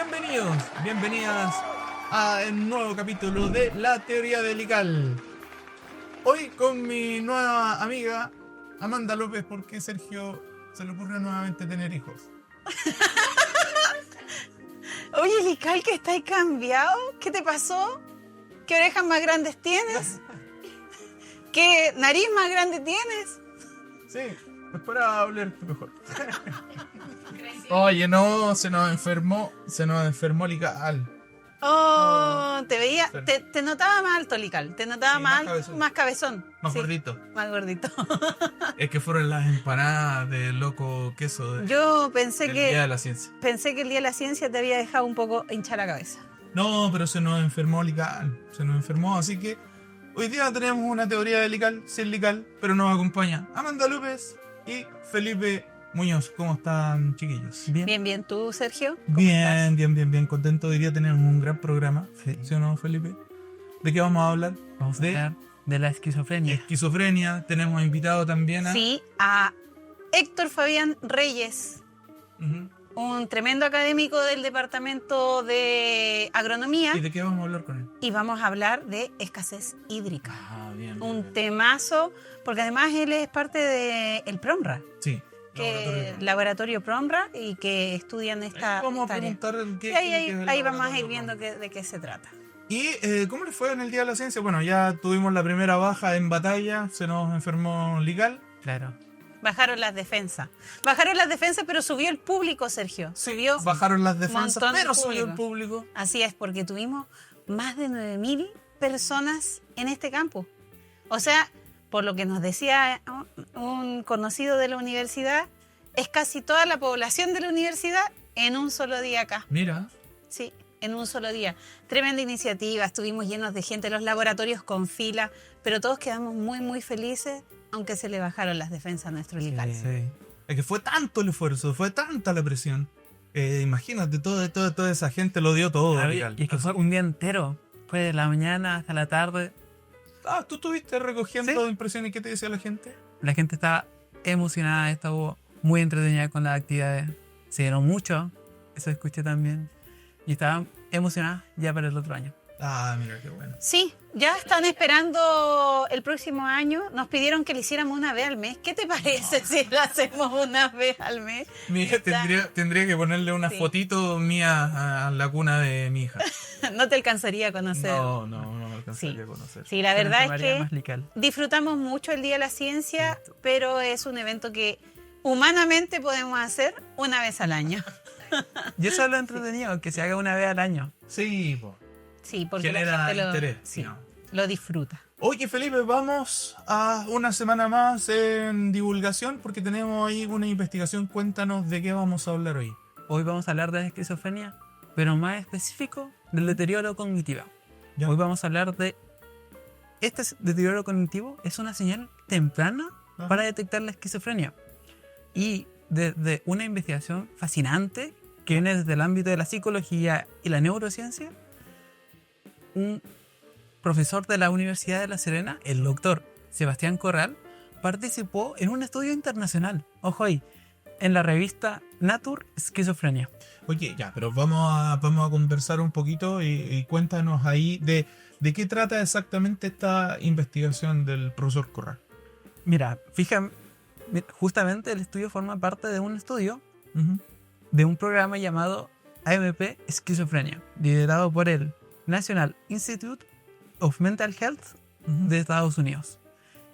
Bienvenidos, bienvenidas a un nuevo capítulo de La Teoría del Ical. Hoy con mi nueva amiga Amanda López, porque Sergio se le ocurrió nuevamente tener hijos. Oye, Lical, que estáis cambiado. ¿Qué te pasó? ¿Qué orejas más grandes tienes? ¿Qué nariz más grande tienes? Sí, esperaba olerte mejor. Oye, no, se nos enfermó Lical. Oh, te veía, Sí. te notaba más alto, Lical. Te notaba Sí, más más cabezón. más cabezón. Más Sí, gordito. más gordito. Es que fueron las empanadas de loco queso Yo pensé del Día de que la Ciencia. el Día de la Ciencia te había dejado un poco hinchar la cabeza. No, pero se nos enfermó Lical. Se nos enfermó, así que hoy día tenemos una teoría de Lical, sin Lical, pero nos acompaña Amanda López y Felipe Muñoz. ¿Cómo están, chiquillos? Bien, bien. ¿Tú, Sergio? ¿Cómo Bien, bien. Contento. Hoy día tenemos un gran programa. Sí. ¿Sí o no, Felipe? ¿De qué vamos a hablar? Vamos a De hablar de la esquizofrenia. esquizofrenia. Tenemos invitado también a... Sí, a Héctor Fabián Reyes, Ujú. un tremendo académico del Departamento de Agronomía, ¿Y de qué vamos a hablar con él? y vamos a hablar de escasez hídrica. Ah, bien. Un temazo, porque además él es parte del PROMRA, Sí. laboratorio PROMRA, y que estudian esta Vamos a área. preguntar Sí, ahí vamos a ir viendo de qué se trata. ¿Y cómo les fue en el Día de la Ciencia? Bueno, ya tuvimos la primera baja en batalla, se nos enfermó Lical. Claro. Bajaron las defensas, pero subió el público, Sergio. Subió. Bajaron las defensas, montón de pero subió el público. público. Así es, porque tuvimos más de 9.000 personas en este campo. O sea, por lo que nos decía un conocido de la universidad, es casi toda la población de la universidad en un solo día acá. Mira, Sí, en un solo día. Tremenda iniciativa, estuvimos llenos de gente, los laboratorios con fila, pero todos quedamos muy, muy felices, aunque se le bajaron las defensas a nuestro Lical. sí. Es que fue tanto el esfuerzo, fue tanta la presión. Imagínate, toda esa gente lo dio todo. Claro, Lical. y es que fue un día entero. Fue de la mañana hasta la tarde. ¿Tú estuviste recogiendo Sí. impresiones? ¿Qué te decía la gente? La gente estaba emocionada, estuvo muy entretenida con las actividades. Se dieron mucho, eso escuché también. Y estaban emocionadas ya para el otro año. Ah, mira, qué bueno. Sí, ya están esperando el próximo año. Nos pidieron que le hiciéramos una vez al mes. ¿Qué te parece si lo hacemos una vez al mes? Mira, tendría que ponerle una Sí. fotito mía a la cuna de mi hija. No te alcanzaría a conocer. No me alcanzaría Sí. a conocer. Sí, la verdad es María que más Lical. disfrutamos mucho el Día de la Ciencia, pero es un evento que humanamente podemos hacer una vez al año. Y eso es lo entretenido, que se haga una vez al año. Sí, po. Sí, porque la Genera gente interés. sí, No. lo disfruta. Oye, Felipe, vamos a una semana más en divulgación porque tenemos ahí una investigación. Cuéntanos de qué vamos a hablar hoy. Hoy vamos a hablar de la esquizofrenia, pero más específico del deterioro cognitivo. Ya. Hoy vamos a hablar de... Este deterioro cognitivo es una señal temprana Ajá. para detectar la esquizofrenia. Y desde una investigación fascinante que viene desde el ámbito de la psicología y la neurociencia, un profesor de la Universidad de La Serena, el doctor Sebastián Corral, participó en un estudio internacional, ojo ahí, en la revista Nature Esquizofrenia. Oye, ya, pero vamos a conversar un poquito y cuéntanos ahí de qué trata exactamente esta investigación del profesor Corral. Mira, justamente el estudio forma parte de un estudio Ujú. de un programa llamado AMP Esquizofrenia, liderado por el National Institute of Mental Health de Estados Unidos.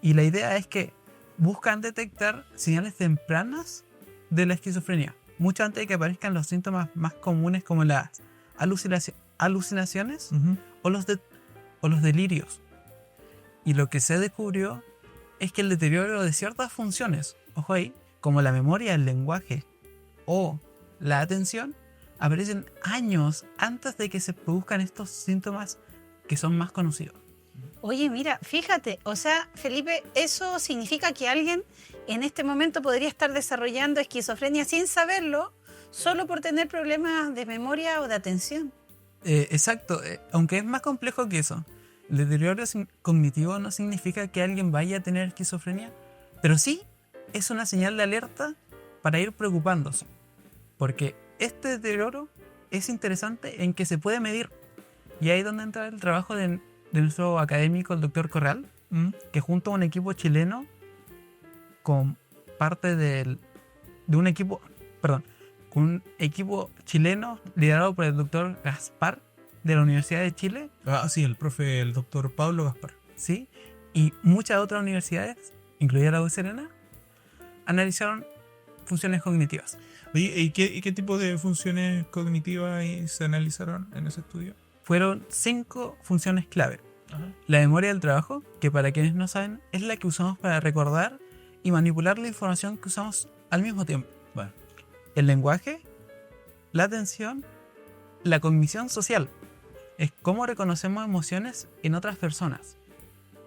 Y la idea es que buscan detectar señales tempranas de la esquizofrenia, mucho antes de que aparezcan los síntomas más comunes como las alucinaciones Ujú. o los delirios. Y lo que se descubrió es que el deterioro de ciertas funciones, ojo ahí, como la memoria, el lenguaje o la atención, aparecen años antes de que se produzcan estos síntomas que son más conocidos. Oye, mira, fíjate, o sea, Felipe, eso significa que alguien en este momento podría estar desarrollando esquizofrenia sin saberlo, solo por tener problemas de memoria o de atención. Exacto, aunque es más complejo que eso. El deterioro cognitivo no significa que alguien vaya a tener esquizofrenia, pero sí es una señal de alerta para ir preocupándose, porque este deterioro es interesante en que se puede medir. Y ahí es donde entra el trabajo de nuestro académico, el doctor Corral, que junto a un equipo chileno, con parte de un equipo, perdón, con un equipo chileno liderado por el doctor Gaspar de la Universidad de Chile, Sí, el doctor Pablo Gaspar. ¿sí? Y muchas otras universidades, incluida la de Serena, analizaron funciones cognitivas. Oye, ¿y qué tipo de funciones cognitivas se analizaron en ese estudio? Fueron 5 funciones clave. Ajá. La memoria del trabajo, que para quienes no saben, es la que usamos para recordar y manipular la información que usamos al mismo tiempo. Bueno. El lenguaje, la atención, la cognición social. Es cómo reconocemos emociones en otras personas.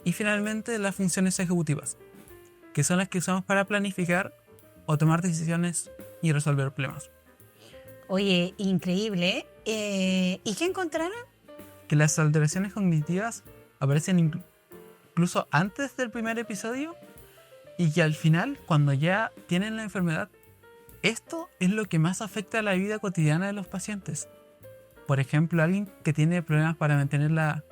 Y finalmente las funciones ejecutivas, que son las que usamos para planificar o tomar decisiones y resolver problemas. Oye, increíble. ¿Y qué encontraron? Que las alteraciones cognitivas aparecen incluso antes del primer episodio y que al final, cuando ya tienen la enfermedad, esto es lo que más afecta a la vida cotidiana de los pacientes. Por ejemplo, alguien que tiene problemas para mantener la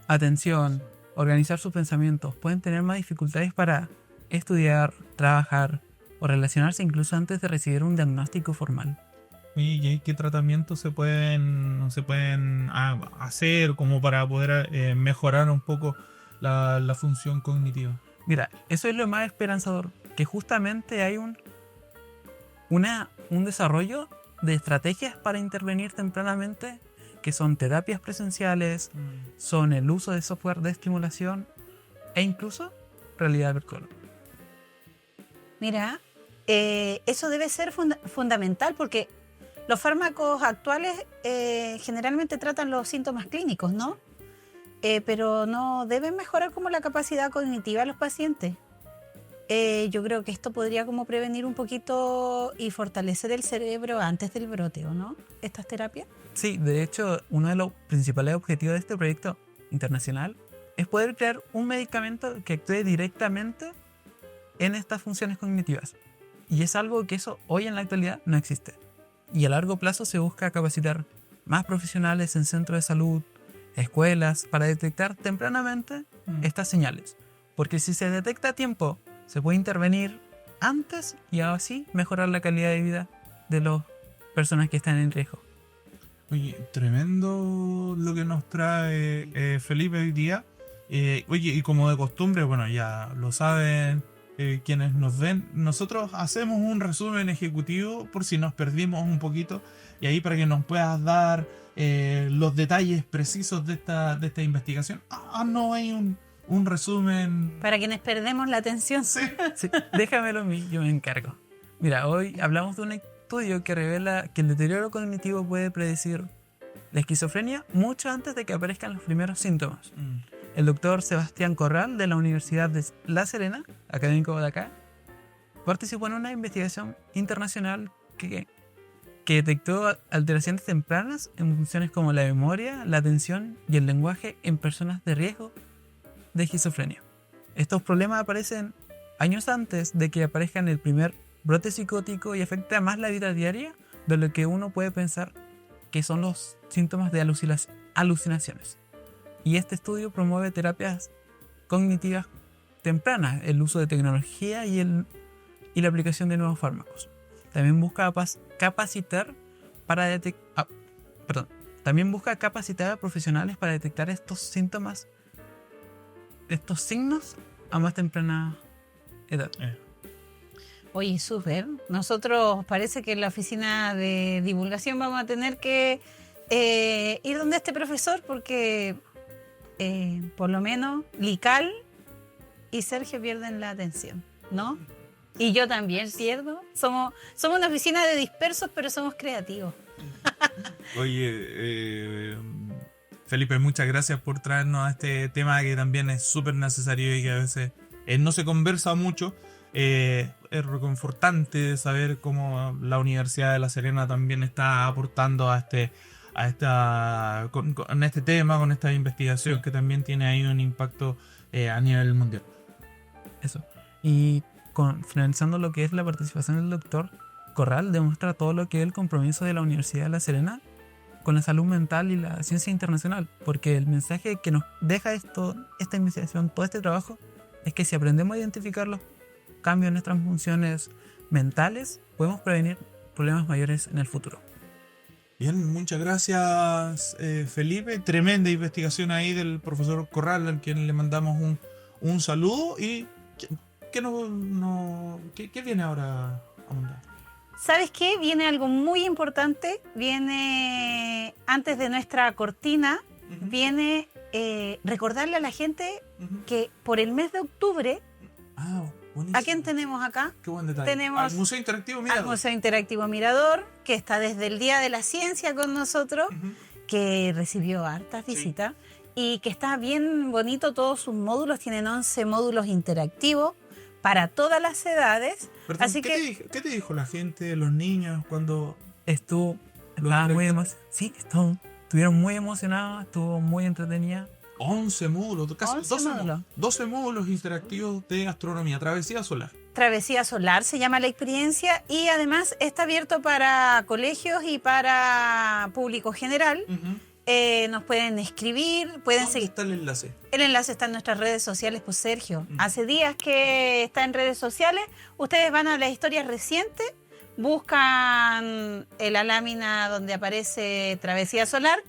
atención, organizar sus pensamientos, pueden tener más dificultades para estudiar, trabajar o relacionarse incluso antes de recibir un diagnóstico formal. ¿Y qué tratamientos se pueden hacer como para poder mejorar un poco la función cognitiva? Mira, eso es lo más esperanzador, que justamente hay un desarrollo de estrategias para intervenir tempranamente, que son terapias presenciales, son el uso de software de estimulación e incluso realidad virtual. Mira, eso debe ser fundamental porque los fármacos actuales generalmente tratan los síntomas clínicos, ¿no? Pero no deben mejorar como la capacidad cognitiva de los pacientes. Yo creo que esto podría como prevenir un poquito y fortalecer el cerebro antes del brote, ¿o no? Estas terapias. Sí, de hecho, uno de los principales objetivos de este proyecto internacional es poder crear un medicamento que actúe directamente en estas funciones cognitivas. Y es algo que eso hoy en la actualidad no existe. Y a largo plazo se busca capacitar más profesionales en centros de salud, escuelas, para detectar tempranamente estas señales. Porque si se detecta a tiempo, se puede intervenir antes y así mejorar la calidad de vida de las personas que están en riesgo. Oye, tremendo lo que nos trae Felipe hoy día. Oye, y como de costumbre, bueno, ya lo saben quienes nos ven, nosotros hacemos un resumen ejecutivo por si nos perdimos un poquito, y ahí para que nos puedas dar los detalles precisos de esta investigación. No hay un resumen. Para quienes perdemos la atención. Sí. Sí, déjamelo a mí, yo me encargo. Mira, hoy hablamos de un estudio que revela que el deterioro cognitivo puede predecir la esquizofrenia mucho antes de que aparezcan los primeros síntomas. El doctor Sebastián Corral, de la Universidad de La Serena, académico de acá, participó en una investigación internacional que detectó alteraciones tempranas en funciones como la memoria, la atención y el lenguaje en personas de riesgo de esquizofrenia. Estos problemas aparecen años antes de que aparezcan el primer brote psicótico y afecta más la vida diaria de lo que uno puede pensar que son los síntomas de alucinaciones. Y este estudio promueve terapias cognitivas tempranas, el uso de tecnología y la aplicación de nuevos fármacos. También busca capacitar a profesionales para detectar estos síntomas, estos signos a más temprana edad. Oye, súper. Nosotros parece que en la oficina de divulgación vamos a tener que ir donde este profesor porque por lo menos Lical y Sergio pierden la atención, ¿no? Y yo también pierdo. Somos una oficina de dispersos, pero somos creativos. Oye, Felipe, muchas gracias por traernos a este tema que también es súper necesario y que a veces no se conversa mucho. Es reconfortante saber cómo la Universidad de La Serena también está aportando con este tema, con esta investigación que también tiene ahí un impacto a nivel mundial. Eso. Y finalizando lo que es la participación del doctor, Corral demuestra todo lo que es el compromiso de la Universidad de La Serena con la salud mental y la ciencia internacional, porque el mensaje que nos deja esta investigación, todo este trabajo, es que si aprendemos a identificar los cambios en nuestras funciones mentales, podemos prevenir problemas mayores en el futuro. Bien, muchas gracias, Felipe. Tremenda investigación ahí del profesor Corral, al quien le mandamos un saludo. ¿Y qué viene ahora, Amanda? ¿Sabes qué? Viene algo muy importante. Viene, antes de nuestra cortina, viene recordarle a la gente que por el mes de octubre, Buenísimo. ¿a quién tenemos acá? Qué buen detalle. Tenemos al Museo Interactivo Mirador. Al Museo Interactivo Mirador, que está desde el Día de la Ciencia con nosotros, que recibió hartas visitas y que está bien bonito todos sus módulos. Tienen 11 módulos interactivos para todas las edades. Perdón, Así ¿qué te dijo la gente, los niños, cuando Estuvieron muy emocionados, estuvo muy entretenida. 11 módulos, casi 11 módulos. 12 módulos interactivos de astronomía, travesía solar? Travesía Solar se llama la experiencia, y además está abierto para colegios y para público general. Nos pueden escribir, pueden ¿Dónde seguir. está el enlace? El enlace está en nuestras redes sociales, pues Sergio. Hace días que está en redes sociales. Ustedes van a las historias recientes, buscan la lámina donde aparece Travesía Solar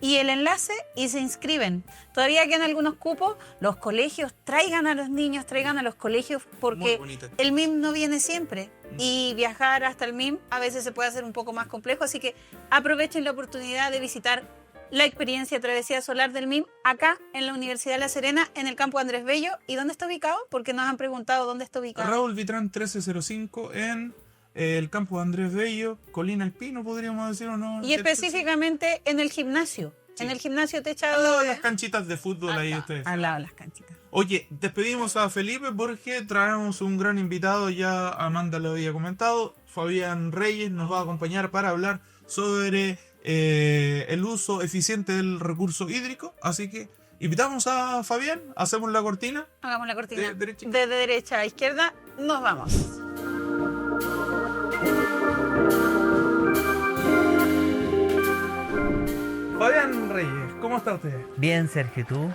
y el enlace y se inscriben. Todavía quedan algunos cupos. Los colegios, traigan a los niños, traigan a los colegios, porque el MIM no viene siempre. Y viajar hasta el MIM a veces se puede hacer un poco más complejo, así que aprovechen la oportunidad de visitar la experiencia Travesía Solar del MIM acá en la Universidad de La Serena, en el campo Andrés Bello. ¿Y dónde está ubicado? Porque nos han preguntado dónde está ubicado. Raúl Vitrán 1305 en el campo Andrés Bello, Colina El Pino, podríamos decir, ¿o no? Y específicamente en el gimnasio. Sí. En el gimnasio Al techado. lado de las canchitas de fútbol ahí ustedes. Al lado de las canchitas. Oye, despedimos a Felipe porque traemos un gran invitado, ya Amanda lo había comentado. Fabián Reyes nos va a acompañar para hablar sobre el uso eficiente del recurso hídrico. Así que invitamos a Fabián, hacemos la cortina. Hagamos la cortina. De derecha a izquierda, nos vamos. Fabián Reyes, ¿cómo está usted? Bien, Sergio, ¿y tú?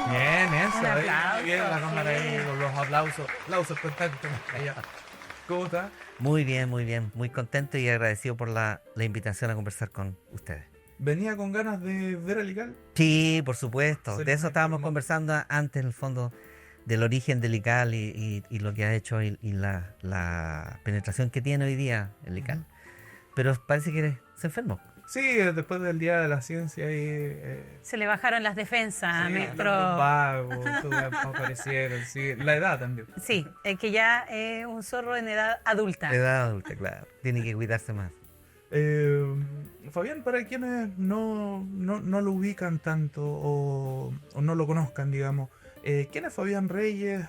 Bien, eso. Un aplauso, Bien, la cámara ahí, sí. con los aplausos. Aplausos constantes. ¿Cómo está? Muy bien, muy contento y agradecido por la invitación a conversar con ustedes. ¿Venía con ganas de ver el ICAL? Sí, por supuesto. De eso estábamos ¿Cómo? conversando antes, en el fondo, del origen del ICAL y lo que ha hecho y la penetración que tiene hoy día el ICAL. Pero parece que se enfermó. Sí, después del Día de la Ciencia y... Se le bajaron las defensas a sí, nuestro... los vagos, todo aparecieron, sí. La edad también. Sí, el que ya es un zorro en edad adulta. Edad adulta, claro. Tiene que cuidarse más. Fabián, para quienes no lo ubican tanto o no lo conozcan, digamos, ¿quién es Fabián Reyes?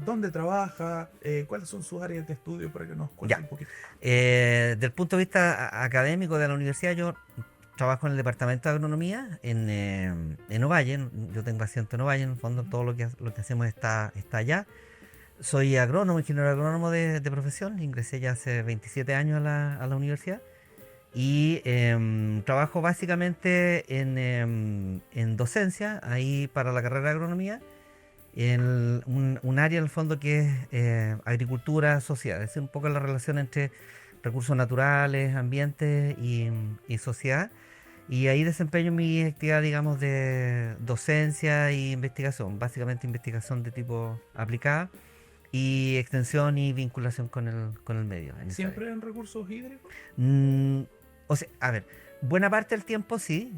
¿Dónde trabaja? ¿Cuáles son sus áreas de estudio para que nos cuente un poquito? Desde el punto de vista académico de la universidad, yo trabajo en el departamento de agronomía en Ovalle. Yo tengo asiento en Ovalle, en el fondo todo lo que hacemos está allá. Soy agrónomo, ingeniero agrónomo de profesión. Ingresé ya hace 27 años a la universidad. Y trabajo básicamente en docencia, ahí para la carrera de agronomía, en un área en el fondo que es agricultura social, es decir, un poco la relación entre recursos naturales, ambiente y sociedad. Y ahí desempeño mi actividad, digamos, de docencia e investigación, básicamente investigación de tipo aplicada y extensión y vinculación con el medio. ¿Siempre en recursos hídricos? O sea, a ver, buena parte del tiempo sí,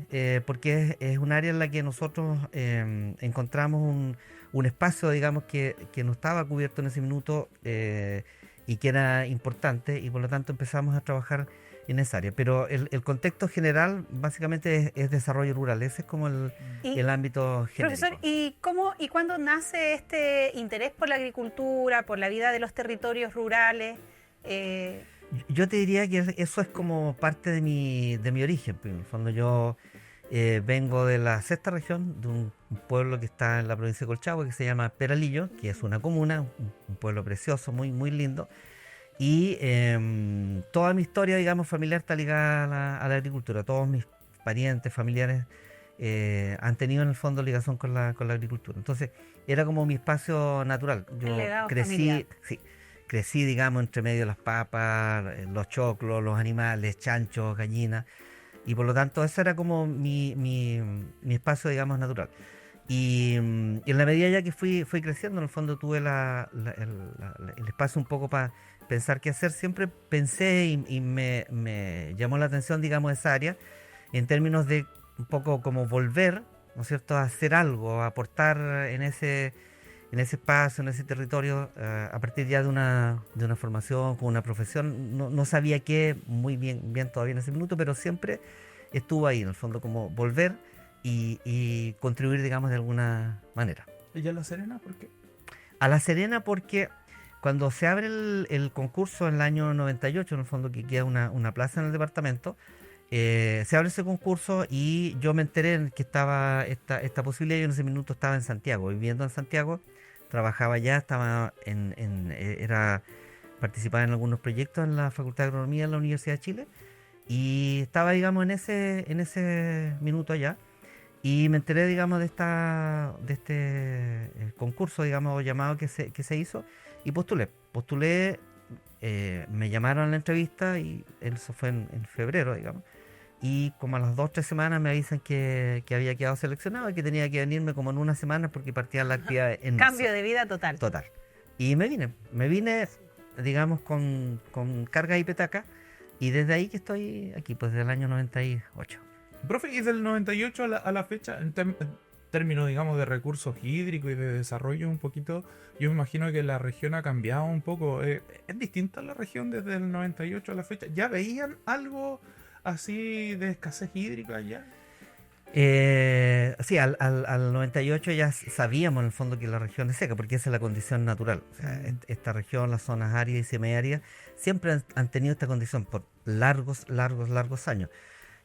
porque es un área en la que nosotros encontramos un espacio, digamos, que no estaba cubierto en ese minuto y que era importante, y por lo tanto empezamos a trabajar en esa área. Pero el contexto general básicamente es desarrollo rural, ese es como el ámbito genérico. Profesor, ¿y cómo y cuándo nace este interés por la agricultura, por la vida de los territorios rurales? Yo te diría que eso es como parte de mi origen. En el fondo yo vengo de la sexta región, de un pueblo que está en la provincia de Colchagua, que se llama Peralillo, que es una comuna, un pueblo precioso, muy, muy lindo. Y toda mi historia, digamos, familiar está ligada a la agricultura. Todos mis parientes, familiares han tenido en el fondo ligación con la agricultura. Entonces, era como mi espacio natural. Yo El legado crecí, familiar. sí, crecí, digamos, entre medio de las papas, los choclos, los animales, chanchos, gallinas. Y por lo tanto, ese era como mi espacio, digamos, natural. Y en la medida ya que fui creciendo, en el fondo tuve el espacio un poco para pensar qué hacer. Siempre pensé y me llamó la atención, digamos, esa área, en términos de un poco como volver, ¿no es cierto?, a hacer algo, a aportar en ese espacio, en ese territorio, a partir ya de una formación, con una profesión. No sabía qué muy bien todavía en ese minuto, pero siempre estuvo ahí, en el fondo, como volver y contribuir, digamos, de alguna manera. ¿Y a La Serena por qué? A La Serena porque cuando se abre el concurso en el año 98, en el fondo, que queda una plaza en el departamento, se abre ese concurso y yo me enteré que estaba esta posibilidad. Yo en ese minuto estaba en Santiago, viviendo en Santiago, trabajaba allá, participaba en algunos proyectos en la Facultad de Agronomía de la Universidad de Chile y estaba, digamos, en ese minuto allá. Y me enteré, digamos, de este concurso, digamos, llamado que se hizo, y postulé, me llamaron a la entrevista, y eso fue en febrero, digamos, y como a las 2 o 3 semanas me avisan que había quedado seleccionado y que tenía que venirme como en una semana porque partía la actividad en Cambio marzo. de vida total. Total. Y me vine, digamos, con carga y petaca, y desde ahí que estoy aquí, pues desde el año 98. Profe, y del 98 a la fecha, en términos, digamos, de recursos hídricos y de desarrollo un poquito, yo me imagino que la región ha cambiado un poco. ¿Es distinta la región desde el 98 a la fecha? ¿Ya veían algo así de escasez hídrica allá? Sí, al 98 ya sabíamos en el fondo que la región es seca, porque esa es la condición natural. O sea, esta región, las zonas áridas y semiáridas, siempre han tenido esta condición por largos años.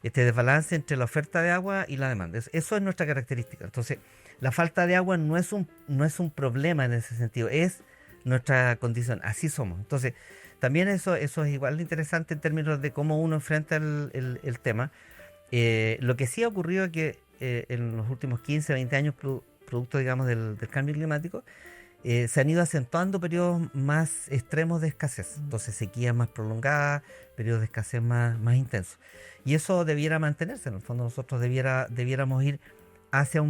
Este desbalance entre la oferta de agua y la demanda. Eso es nuestra característica. Entonces, la falta de agua no es un problema en ese sentido, es nuestra condición. Así somos. Entonces, también eso es igual de interesante en términos de cómo uno enfrenta el tema. Lo que sí ha ocurrido es que en los últimos 15, 20 años, producto, digamos, del cambio climático, se han ido acentuando periodos más extremos de escasez. Entonces, sequías más prolongadas, periodos de escasez más intensos. Y eso debiera mantenerse. En el fondo, nosotros debiéramos ir hacia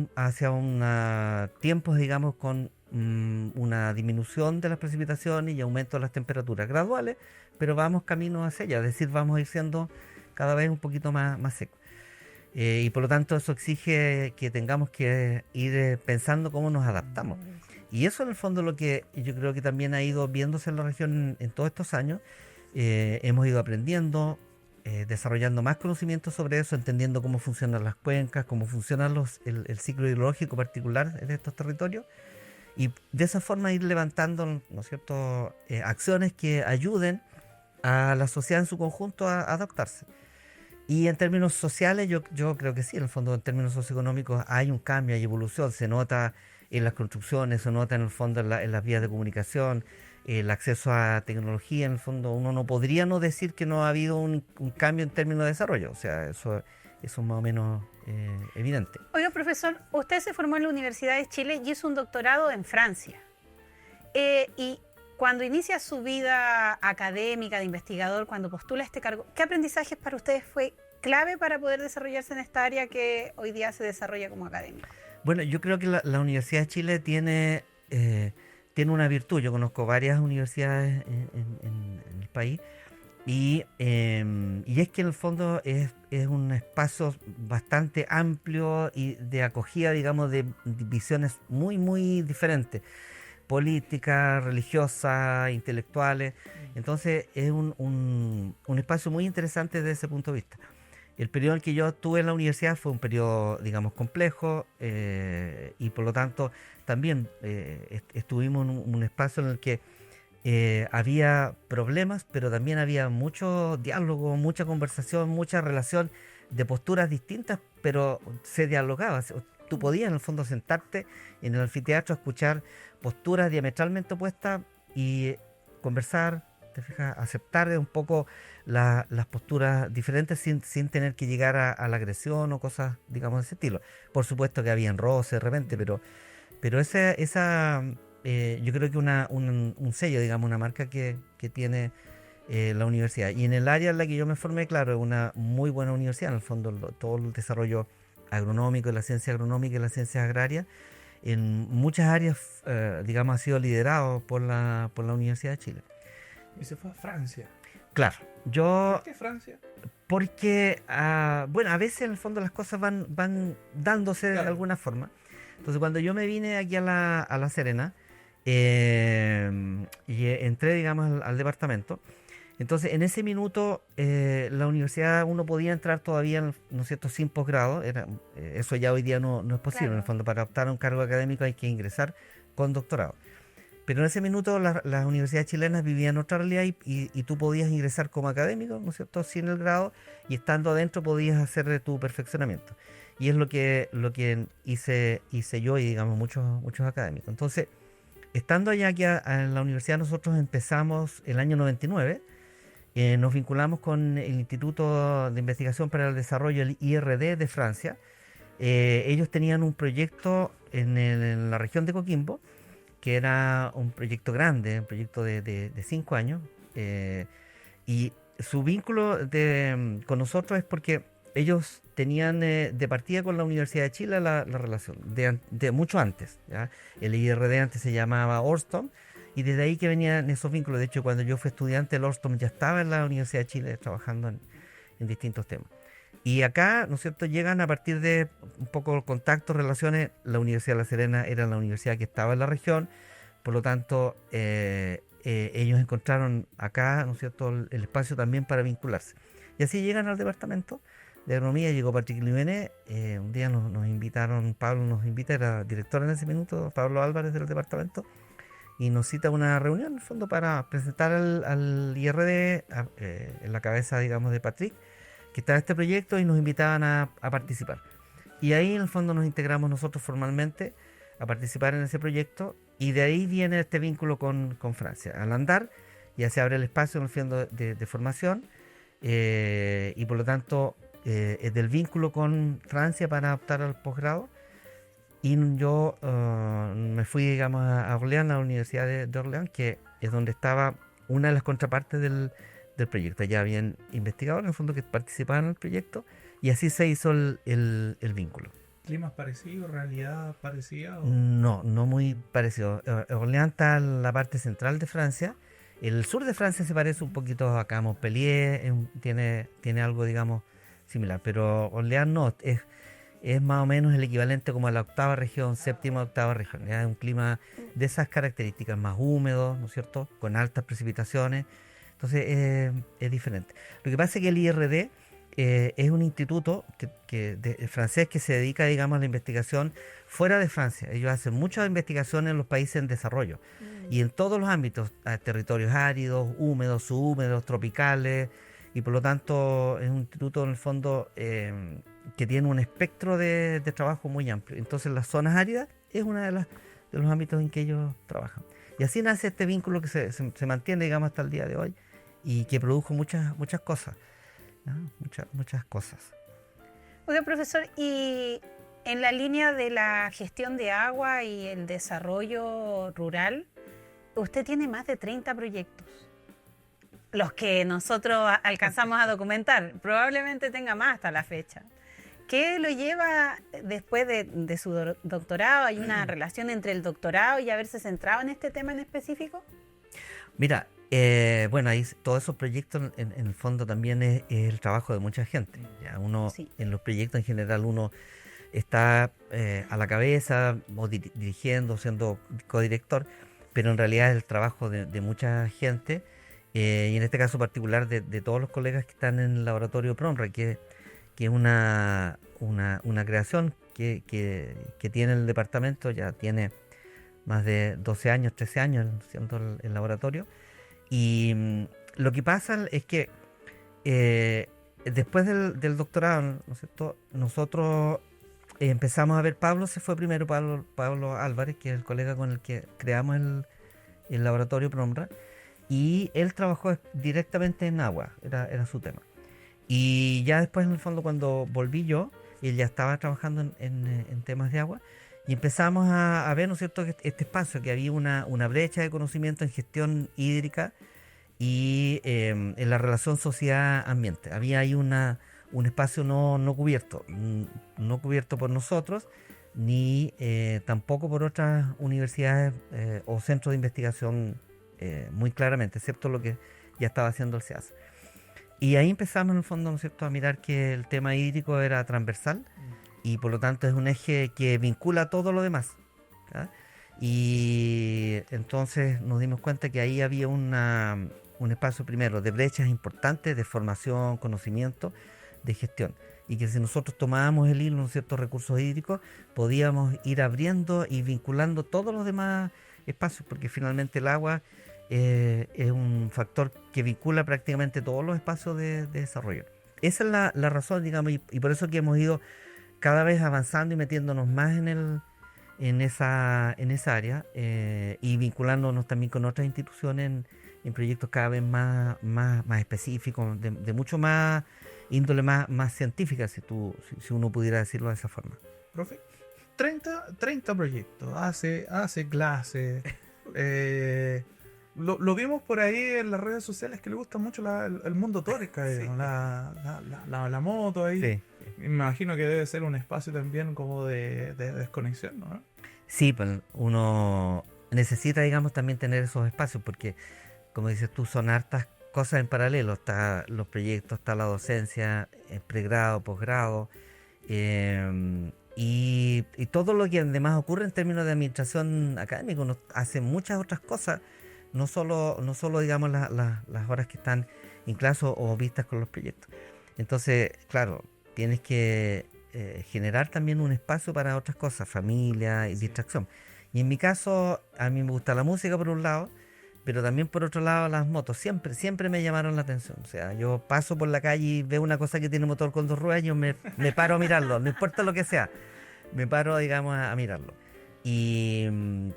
tiempos, digamos, con una disminución de las precipitaciones y aumento de las temperaturas graduales, pero vamos camino hacia allá. Es decir, vamos a ir siendo cada vez un poquito más secos. Y por lo tanto, eso exige que tengamos que ir pensando cómo nos adaptamos. Y eso, en el fondo, lo que yo creo que también ha ido viéndose en la región en todos estos años. Hemos ido aprendiendo, desarrollando más conocimientos sobre eso, entendiendo cómo funcionan las cuencas, cómo funciona el ciclo hidrológico particular de estos territorios, y de esa forma ir levantando, ¿no es cierto?, acciones que ayuden a la sociedad en su conjunto a adaptarse. Y en términos sociales, yo creo que sí, en el fondo, en términos socioeconómicos hay un cambio, hay evolución, se nota en las construcciones, se nota en el fondo en las vías de comunicación, el acceso a tecnología. En el fondo, uno no podría no decir que no ha habido un cambio en términos de desarrollo. O sea, eso es más o menos evidente. Oiga, profesor, usted se formó en la Universidad de Chile y hizo un doctorado en Francia. Y cuando inicia su vida académica de investigador, cuando postula este cargo, ¿qué aprendizajes para ustedes fue clave para poder desarrollarse en esta área que hoy día se desarrolla como académico? Bueno, yo creo que la Universidad de Chile tiene una virtud. Yo conozco varias universidades en el país, y es que en el fondo es un espacio bastante amplio y de acogida, digamos, de visiones muy diferentes, políticas, religiosas, intelectuales. Entonces es un espacio muy interesante desde ese punto de vista. El periodo en que yo estuve en la universidad fue un periodo, digamos, complejo, y por lo tanto también estuvimos en un espacio en el que había problemas, pero también había mucho diálogo, mucha conversación, mucha relación de posturas distintas, pero se dialogaba. Tú podías, en el fondo, sentarte en el anfiteatro a escuchar posturas diametralmente opuestas y conversar, ¿te fijas? Aceptar un poco las posturas diferentes sin tener que llegar a la agresión o cosas, digamos, de ese estilo. Por supuesto que había roce de repente, pero yo creo que un sello, digamos, una marca que tiene la universidad. Y en el área en la que yo me formé, claro, es una muy buena universidad, en el fondo todo el desarrollo agronómico, la ciencia agronómica y las ciencias agrarias, en muchas áreas, digamos, ha sido liderado por la Universidad de Chile. Y se fue a Francia. Claro, ¿Por qué Francia? porque, bueno, a veces en el fondo las cosas van dándose de alguna forma. Entonces, cuando yo me vine aquí a La Serena, y entré, digamos, al departamento, entonces en ese minuto la universidad uno podía entrar todavía, ¿no es cierto?, sin posgrado. Eso ya hoy día no es posible. Claro. En el fondo, para optar a un cargo académico hay que ingresar con doctorado. Pero en ese minuto las universidades chilenas vivían otra realidad y tú podías ingresar como académico, ¿no es cierto?, sin el grado, y estando adentro podías hacer tu perfeccionamiento. Y es lo que hice yo y, digamos, muchos académicos. Entonces, estando allá aquí en la universidad, nosotros empezamos el año 99, nos vinculamos con el Instituto de Investigación para el Desarrollo, el IRD de Francia. Ellos tenían un proyecto en la región de Coquimbo, que era un proyecto grande, un proyecto de 5 años, y su vínculo con nosotros es porque ellos tenían de partida con la Universidad de Chile la relación de mucho antes, ¿ya? El IRD antes se llamaba Orstom, y desde ahí que venían esos vínculos. De hecho, cuando yo fui estudiante, el Orstom ya estaba en la Universidad de Chile trabajando en distintos temas. Y acá, ¿no es cierto?, llegan a partir de un poco contactos, relaciones. La Universidad de La Serena era la universidad que estaba en la región, por lo tanto, ellos encontraron acá, ¿no es cierto?, el espacio también para vincularse. Y así llegan al departamento de agronomía. Llegó Patrick Livenet, un día nos invitaron, Pablo nos invita, era director en ese minuto, Pablo Álvarez del departamento, y nos cita a una reunión, en el fondo, para presentar al IRD, en la cabeza, digamos, de Patrick, que estaba este proyecto, y nos invitaban a participar. Y ahí, en el fondo, nos integramos nosotros formalmente a participar en ese proyecto, y de ahí viene este vínculo con Francia. Al andar, ya se abre el espacio en el fondo de formación, y por lo tanto, del vínculo con Francia para optar al posgrado. Y yo me fui, digamos, a Orleans, a la Universidad de Orleans, que es donde estaba una de las contrapartes del proyecto. Ya habían investigadores, en el fondo, que participaban en el proyecto, y así se hizo el vínculo. ¿Climas parecidos? ¿Realidad parecida? No muy parecido. Orleans está en la parte central de Francia. El sur de Francia se parece un poquito acá a Montpellier, tiene algo, digamos, similar, pero Orleans no, es más o menos el equivalente como a la octava región, séptima, octava región. Es un clima de esas características, más húmedo, ¿no es cierto?, con altas precipitaciones. Entonces es diferente. Lo que pasa es que el IRD es un instituto francés que se dedica, digamos, a la investigación fuera de Francia. Ellos hacen muchas investigaciones en los países en desarrollo y en todos los ámbitos, territorios áridos, húmedos, subhúmedos, tropicales, y por lo tanto es un instituto, en el fondo, que tiene un espectro de trabajo muy amplio. Entonces, las zonas áridas es uno de los ámbitos en que ellos trabajan. Y así nace este vínculo que se mantiene, digamos, hasta el día de hoy, y que produjo muchas cosas, ¿no? Muchas cosas. Oiga, profesor, y en la línea de la gestión de agua y el desarrollo rural, usted tiene más de 30 proyectos, los que nosotros alcanzamos a documentar. Probablemente tenga más hasta la fecha. ¿Qué lo lleva después de su doctorado? ¿Hay una relación entre el doctorado y haberse centrado en este tema en específico? Mira, bueno, ahí todos esos proyectos en el fondo también es el trabajo de mucha gente. Ya uno, Sí. En los proyectos en general, uno está a la cabeza o dirigiendo, siendo codirector, pero en realidad es el trabajo de mucha gente, y en este caso particular de todos los colegas que están en el laboratorio PRONRA, que es una creación que tiene el departamento. Ya tiene más de 12 años, 13 años siendo el laboratorio. Y lo que pasa es que después del doctorado, ¿no es cierto?, nosotros empezamos a ver, Pablo se fue primero, Pablo Álvarez, que es el colega con el que creamos el laboratorio PRONRA, y él trabajó directamente en agua, era su tema. Y ya después, en el fondo, cuando volví yo, él ya estaba trabajando en temas de agua, y empezamos a ver, ¿no es cierto?, que este espacio, que había una brecha de conocimiento en gestión hídrica y en la relación sociedad-ambiente. Había ahí un espacio no cubierto, no cubierto por nosotros, ni tampoco por otras universidades o centros de investigación muy claramente, excepto lo que ya estaba haciendo el SEAS. Y ahí empezamos en el fondo, ¿no es cierto?, a mirar que el tema hídrico era transversal y por lo tanto es un eje que vincula todo lo demás, ¿ya? Y entonces nos dimos cuenta que ahí había un espacio primero de brechas importantes de formación, conocimiento, de gestión, y que si nosotros tomábamos el hilo en ciertos recursos hídricos podíamos ir abriendo y vinculando todos los demás espacios, porque finalmente el agua es un factor que vincula prácticamente todos los espacios de desarrollo. Esa es la razón, digamos, y por eso que hemos ido cada vez avanzando y metiéndonos más en esa área y vinculándonos también con otras instituciones en proyectos cada vez más específicos, de mucho más índole más científica, si uno pudiera decirlo de esa forma. Profe, 30 proyectos, hace clases. Lo vimos por ahí en las redes sociales, que le gusta mucho el mundo Torca, Sí. la moto ahí. Sí. Me imagino que debe ser un espacio también como de desconexión, ¿no? Sí, pues uno necesita, digamos, también tener esos espacios, porque, como dices tú, son hartas cosas en paralelo. Está los proyectos, está la docencia, pregrado, posgrado, y todo lo que además ocurre en términos de administración académica. Uno hace muchas otras cosas, no solo digamos, las horas que están en clase o vistas con los proyectos. Entonces, claro, tienes que generar también un espacio para otras cosas, familia y distracción. Y en mi caso, a mí me gusta la música por un lado, pero también por otro lado las motos siempre me llamaron la atención. O sea, yo paso por la calle y veo una cosa que tiene motor con 2 ruedas, yo me paro a mirarlo, no importa lo que sea, me paro, digamos, a mirarlo. Y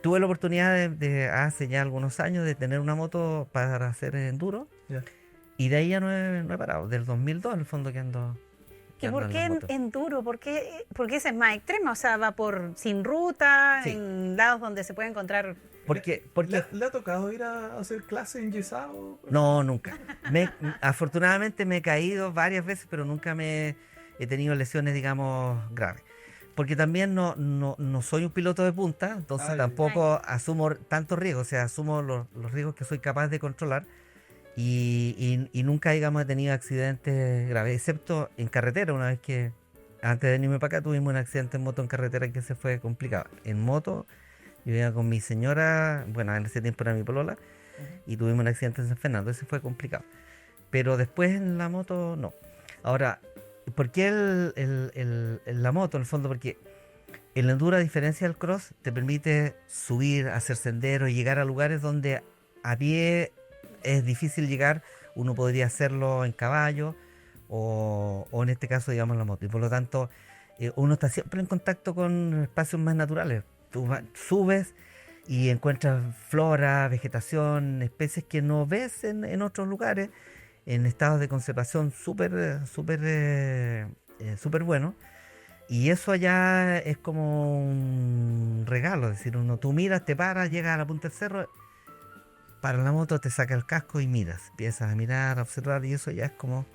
tuve la oportunidad de hace ya algunos años de tener una moto para hacer enduro, Ya. y de ahí ya no he parado, del 2002 en el fondo que ando. ¿Y por qué las motos. enduro? Porque ese es más extremo, o sea, va por sin ruta, Sí. en lados donde se puede encontrar. Porque ¿Le ha tocado ir a hacer clases en yesado? no, nunca. Afortunadamente me he caído varias veces, pero nunca he tenido lesiones, digamos, graves. Porque también no soy un piloto de punta, entonces Ay. tampoco asumo tanto riesgo, o sea, asumo los riesgos que soy capaz de controlar, y nunca, digamos, he tenido accidentes graves, excepto en carretera. Una vez que, antes de venirme para acá, tuvimos un accidente en moto en carretera que se fue complicado. En moto, yo iba con mi señora, bueno, en ese tiempo era mi polola, y tuvimos un accidente en San Fernando, ese fue complicado. Pero después en la moto, no. Ahora, ¿por qué la moto? En el fondo, porque el enduro, a diferencia del cross, te permite subir, hacer senderos y llegar a lugares donde a pie es difícil llegar. Uno podría hacerlo en caballo o en este caso, digamos, en la moto. Y por lo tanto, uno está siempre en contacto con espacios más naturales. Tú subes y encuentras flora, vegetación, especies que no ves en otros lugares, en estados de conservación súper bueno. Y eso allá es como un regalo, es decir, tú miras, te paras, llegas a la punta del cerro, para la moto, te saca el casco y miras, empiezas a mirar, a observar, y eso ya es como,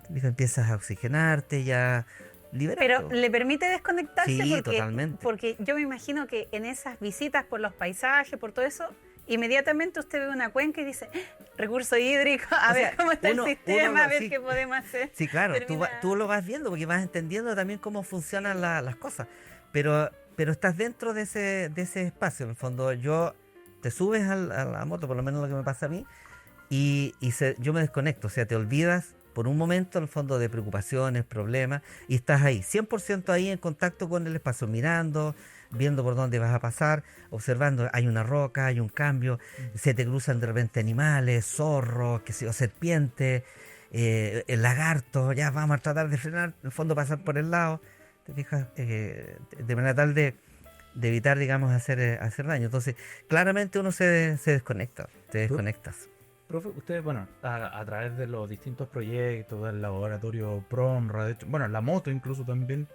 empiezas a oxigenarte, ya liberas. Pero le permite desconectarse Sí, porque, totalmente. porque yo me imagino que en esas visitas por los paisajes, por todo eso, inmediatamente usted ve una cuenca y dice, "Ah, recurso hídrico, a O ver sea, cómo está uno el sistema, a ver sí. qué podemos hacer". Sí, claro, Termina- tú lo vas viendo porque vas entendiendo también cómo funcionan las cosas, pero estás dentro de ese espacio. En el fondo, te subes a la moto, por lo menos lo que me pasa a mí, y yo me desconecto, o sea, te olvidas por un momento, en el fondo, de preocupaciones, problemas, y estás ahí, 100% ahí en contacto con el espacio, mirando, viendo por dónde vas a pasar, observando, hay una roca, hay un cambio, se te cruzan de repente animales, zorros, qué sé yo, serpientes, el lagarto, ya vamos a tratar de frenar, en el fondo pasar por el lado, te fijas, de manera tal de evitar, digamos, hacer daño. Entonces, claramente uno se desconecta, te desconectas. Profe, usted, bueno, a través de los distintos proyectos del laboratorio PROMRA, de hecho, bueno, la moto incluso también,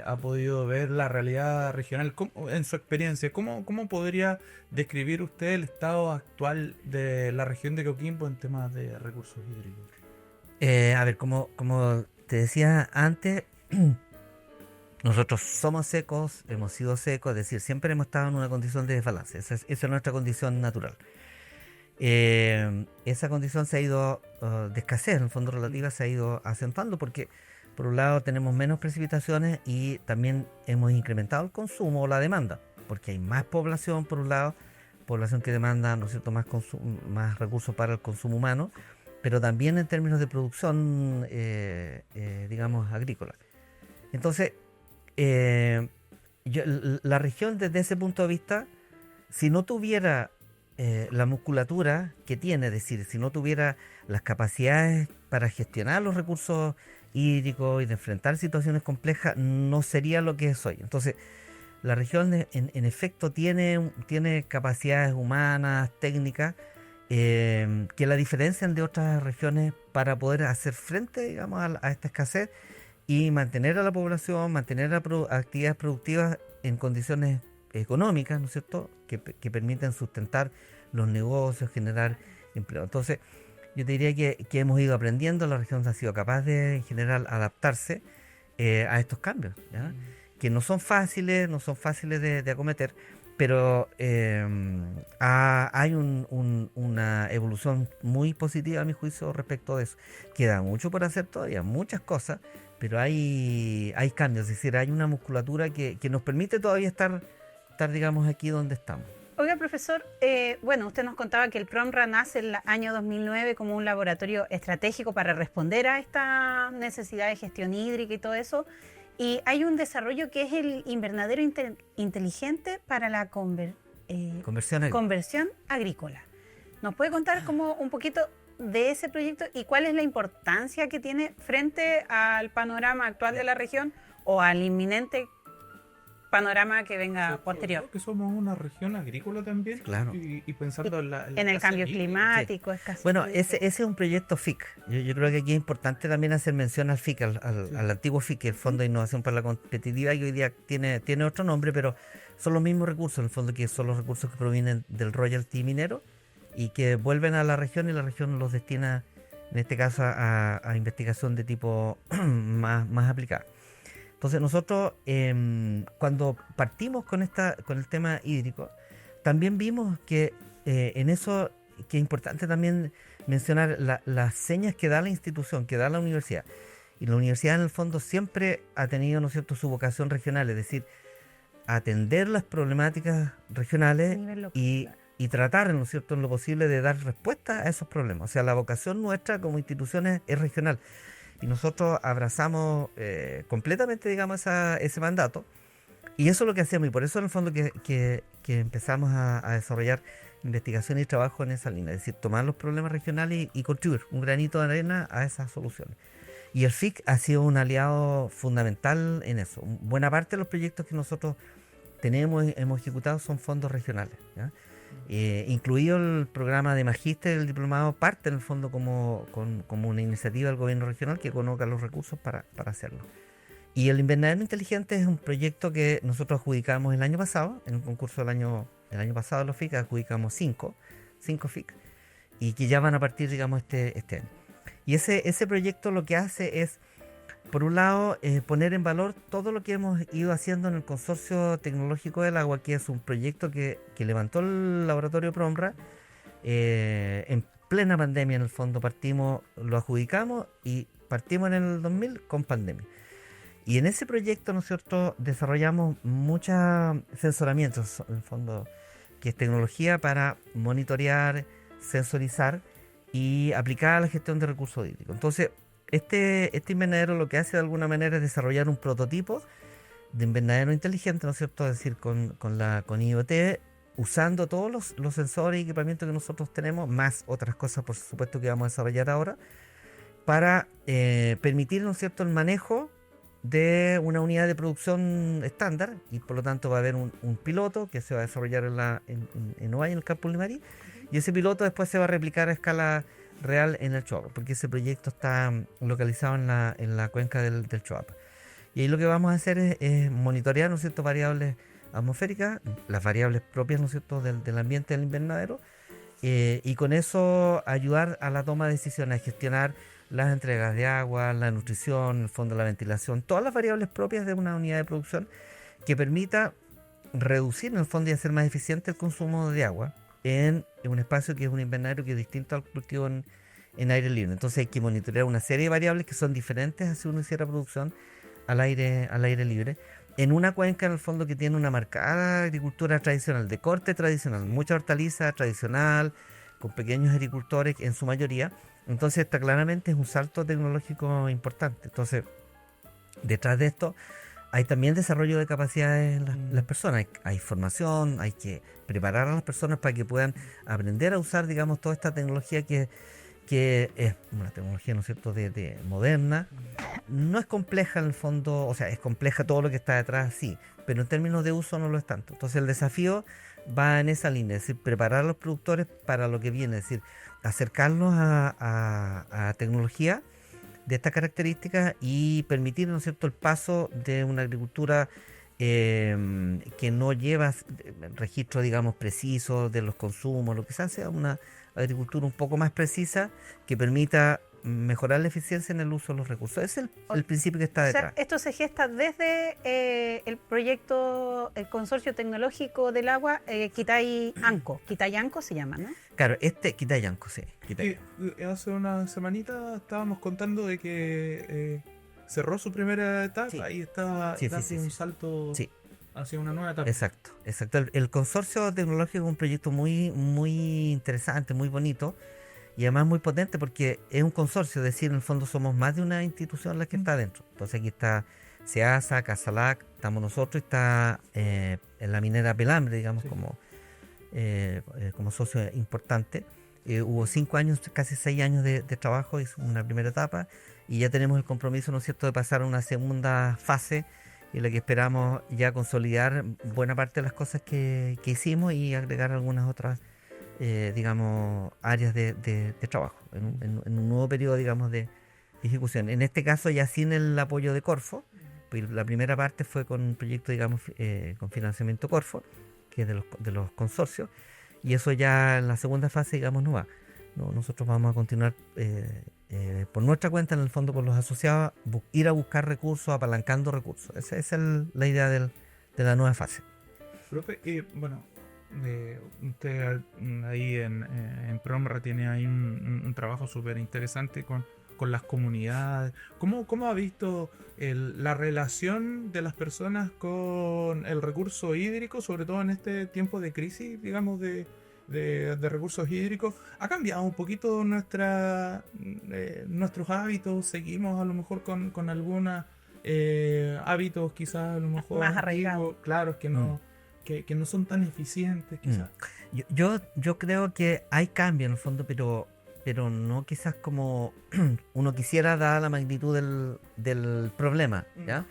ha podido ver la realidad regional. En su experiencia, ¿cómo podría describir usted el estado actual de la región de Coquimbo en temas de recursos hídricos? A ver, como te decía antes, nosotros somos secos, hemos sido secos, es decir, siempre hemos estado en una condición de desbalance. Esa es nuestra condición natural. Esa condición se ha ido de escasez, en el fondo relativa, se ha ido acentuando porque por un lado tenemos menos precipitaciones y también hemos incrementado el consumo o la demanda, porque hay más población por un lado, población que demanda, ¿no es cierto?, más recursos para el consumo humano, pero también en términos de producción, digamos, agrícola. Entonces, la región desde ese punto de vista, si no tuviera la musculatura que tiene, es decir, si no tuviera las capacidades para gestionar los recursos hídricos y de enfrentar situaciones complejas, no sería lo que es hoy. Entonces, la región en efecto tiene capacidades humanas, técnicas, que la diferencian de otras regiones para poder hacer frente, digamos, a esta escasez y mantener a la población, mantener actividades productivas en condiciones económicas, ¿no es cierto?, que permiten sustentar los negocios, generar empleo. Entonces, yo te diría que hemos ido aprendiendo, la región ha sido capaz de, en general, adaptarse a estos cambios, ¿ya? Que no son fáciles de acometer, pero hay una evolución muy positiva, a mi juicio, respecto de eso. Queda mucho por hacer todavía, muchas cosas, pero hay cambios, es decir, hay una musculatura que nos permite todavía estar, digamos, aquí donde estamos. Oiga, profesor, bueno, usted nos contaba que el PROMRA nace en el año 2009 como un laboratorio estratégico para responder a esta necesidad de gestión hídrica y todo eso. Y hay un desarrollo que es el invernadero inteligente para la conversión agrícola. ¿Nos puede contar como un poquito de ese proyecto y cuál es la importancia que tiene frente al panorama actual de la región o al inminente panorama que venga posterior? Creo que somos una región agrícola también. Claro. Y pensando en el cambio climático. Sí. Bueno, ese es un proyecto FIC. Yo creo que aquí es importante también hacer mención al FIC, al antiguo FIC, el Fondo de Innovación para la Competitividad, que hoy día tiene otro nombre, pero son los mismos recursos, en el fondo, que son los recursos que provienen del royalty minero y que vuelven a la región y la región los destina, en este caso, a investigación de tipo más aplicada. Entonces nosotros, cuando partimos con el tema hídrico, también vimos que en eso, que es importante también mencionar las señas que da la institución, que da la universidad. Y la universidad en el fondo siempre ha tenido, ¿no es cierto?, su vocación regional, es decir, atender las problemáticas regionales y tratar, ¿no es cierto?, en lo posible de dar respuesta a esos problemas. O sea, la vocación nuestra como instituciones es regional. Y nosotros abrazamos completamente, digamos, ese mandato. Y eso es lo que hacemos. Y por eso, en el fondo, que empezamos a desarrollar investigación y trabajo en esa línea. Es decir, tomar los problemas regionales y contribuir un granito de arena a esas soluciones. Y el FIC ha sido un aliado fundamental en eso. Buena parte de los proyectos que nosotros hemos ejecutado son fondos regionales, ¿ya? Incluido el programa de magíster del diplomado, parte en el fondo como una iniciativa del gobierno regional que coloca los recursos para hacerlo. Y el invernadero inteligente es un proyecto que nosotros adjudicamos el año pasado, en un concurso del año pasado de los FIC, adjudicamos 5 FIC, y que ya van a partir, digamos, este año. Y ese proyecto lo que hace es, por un lado, poner en valor todo lo que hemos ido haciendo en el Consorcio Tecnológico del Agua, que es un proyecto que levantó el laboratorio PROMRA en plena pandemia. En el fondo lo adjudicamos y partimos en el 2000 con pandemia. Y en ese proyecto nosotros desarrollamos muchos sensoramientos, en el fondo, que es tecnología para monitorear, sensorizar y aplicar a la gestión de recursos hídricos. Entonces, este invernadero lo que hace de alguna manera es desarrollar un prototipo de invernadero inteligente, ¿no es cierto? Es decir, con IoT, usando todos los sensores y equipamientos que nosotros tenemos, más otras cosas, por supuesto, que vamos a desarrollar ahora, para permitir, ¿no es cierto?, el manejo de una unidad de producción estándar, y por lo tanto va a haber un piloto que se va a desarrollar en Ovalle, en el Campo Limarí, Y ese piloto después se va a replicar a escala real en el Choapa, porque ese proyecto está localizado en la cuenca del Choapa. Y ahí lo que vamos a hacer es monitorear, ¿no es cierto?, variables atmosféricas, las variables propias, ¿no es cierto?, del ambiente del invernadero, y con eso ayudar a la toma de decisiones, a gestionar las entregas de agua, la nutrición, el fondo, la ventilación, todas las variables propias de una unidad de producción que permita reducir en el fondo y hacer más eficiente el consumo de agua en un espacio que es un invernadero que es distinto al cultivo en aire libre. Entonces hay que monitorear una serie de variables que son diferentes a si uno hiciera producción al aire libre, en una cuenca en el fondo que tiene una marcada agricultura tradicional, de corte tradicional, mucha hortaliza tradicional, con pequeños agricultores en su mayoría. Entonces está claramente es un salto tecnológico importante. Entonces, detrás de esto hay también desarrollo de capacidades en las personas. Hay formación, hay que preparar a las personas para que puedan aprender a usar, digamos, toda esta tecnología que es una tecnología, ¿no es cierto?, de moderna. No es compleja en el fondo, o sea, es compleja todo lo que está detrás, sí, pero en términos de uso no lo es tanto. Entonces el desafío va en esa línea, es decir, preparar a los productores para lo que viene, es decir, acercarlos a tecnología de estas características y permitir, ¿no es cierto?, el paso de una agricultura que no lleva registro, digamos, preciso de los consumos, lo que sea una agricultura un poco más precisa que permita mejorar la eficiencia en el uso de los recursos. Ese es el principio que está O detrás. sea, esto se gesta desde el proyecto, el Consorcio Tecnológico del Agua, Quitay-Anco. Quitay-Anco se llama, ¿no? Claro, Quitayanco, sí. Hace una semanita estábamos contando de que cerró su primera etapa Sí. y estaba Sí, dando un sí. salto Sí. hacia una nueva etapa. Exacto. El consorcio tecnológico es un proyecto muy interesante, muy bonito y además muy potente porque es un consorcio, es decir, en el fondo somos más de una institución la que está dentro. Entonces aquí está SEASA, Casalac, estamos nosotros, está en la minera Pelambre, digamos, Sí. como socio importante. Hubo 5 años, casi 6 años de trabajo, es una primera etapa y ya tenemos el compromiso, ¿no es cierto?, de pasar a una segunda fase en la que esperamos ya consolidar buena parte de las cosas que hicimos y agregar algunas otras, digamos, áreas de trabajo en un nuevo periodo, digamos, de ejecución. En este caso ya sin el apoyo de Corfo, pues la primera parte fue con un proyecto, digamos, con financiamiento Corfo, que es de los consorcios, y eso ya en la segunda fase, digamos, no va. No, nosotros vamos a continuar por nuestra cuenta, en el fondo, con los asociados, ir a buscar recursos, apalancando recursos. Esa es la idea de la nueva fase. Profe, bueno, usted ahí en Promra tiene ahí un trabajo súper interesante con las comunidades. ¿Cómo ha visto la relación de las personas con el recurso hídrico, sobre todo en este tiempo de crisis, digamos, de recursos hídricos? ¿Ha cambiado un poquito nuestros hábitos? ¿Seguimos a lo mejor con algunos hábitos quizás a lo mejor Más arraigados. antiguos, claro, que no son tan eficientes quizás? Yo creo que hay cambio en el fondo, pero no quizás como uno quisiera, dada la magnitud del problema, ¿ya?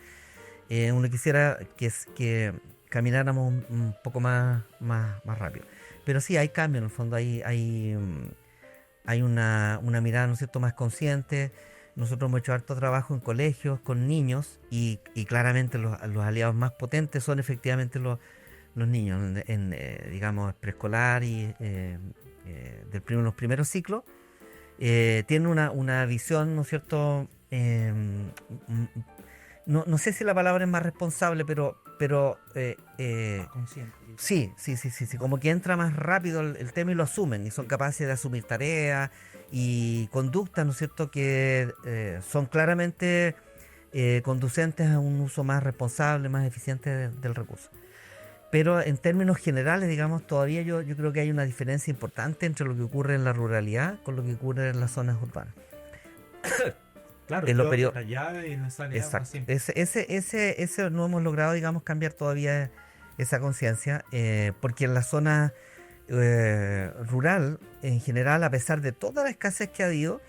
Uno quisiera que camináramos un poco más rápido. Pero sí, hay cambio en el fondo, hay una mirada, ¿no es cierto?, más consciente. Nosotros hemos hecho harto trabajo en colegios, con niños, y claramente los aliados más potentes son efectivamente los niños, digamos, preescolar y los primeros ciclos. Tienen una visión, ¿no es cierto?, no sé si la palabra es más responsable, pero Consciente. sí, como que entra más rápido el tema y lo asumen, y son capaces de asumir tareas y conductas, ¿no es cierto?, que son claramente conducentes a un uso más responsable, más eficiente del recurso. Pero en términos generales, digamos, todavía yo creo que hay una diferencia importante entre lo que ocurre en la ruralidad con lo que ocurre en las zonas urbanas. Claro, en los yo periodos. allá y me sale agua Exacto. siempre. Ese no hemos logrado, digamos, cambiar todavía esa conciencia, porque en la zona rural, en general, a pesar de toda la escasez que ha habido,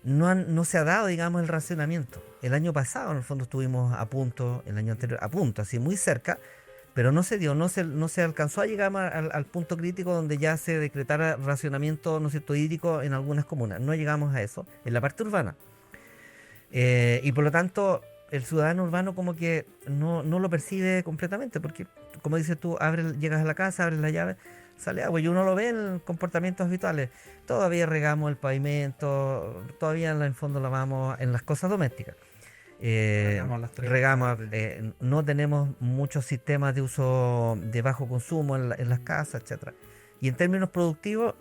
no se ha dado, digamos, el racionamiento. El año pasado, en el fondo, estuvimos a punto, el año anterior, a punto, así muy cerca, Pero no se dio, no se alcanzó a llegar al punto crítico donde ya se decretara racionamiento, ¿no es cierto?, hídrico en algunas comunas. No llegamos a eso en la parte urbana. Y por lo tanto, el ciudadano urbano como que no lo percibe completamente, porque, como dices tú, llegas a la casa, abres la llave, sale agua, y uno lo ve en comportamientos habituales. Todavía regamos el pavimento, todavía en el fondo lavamos en las cosas domésticas. Regamos, no tenemos muchos sistemas de uso de bajo consumo en las casas, etcétera. Y en términos productivos,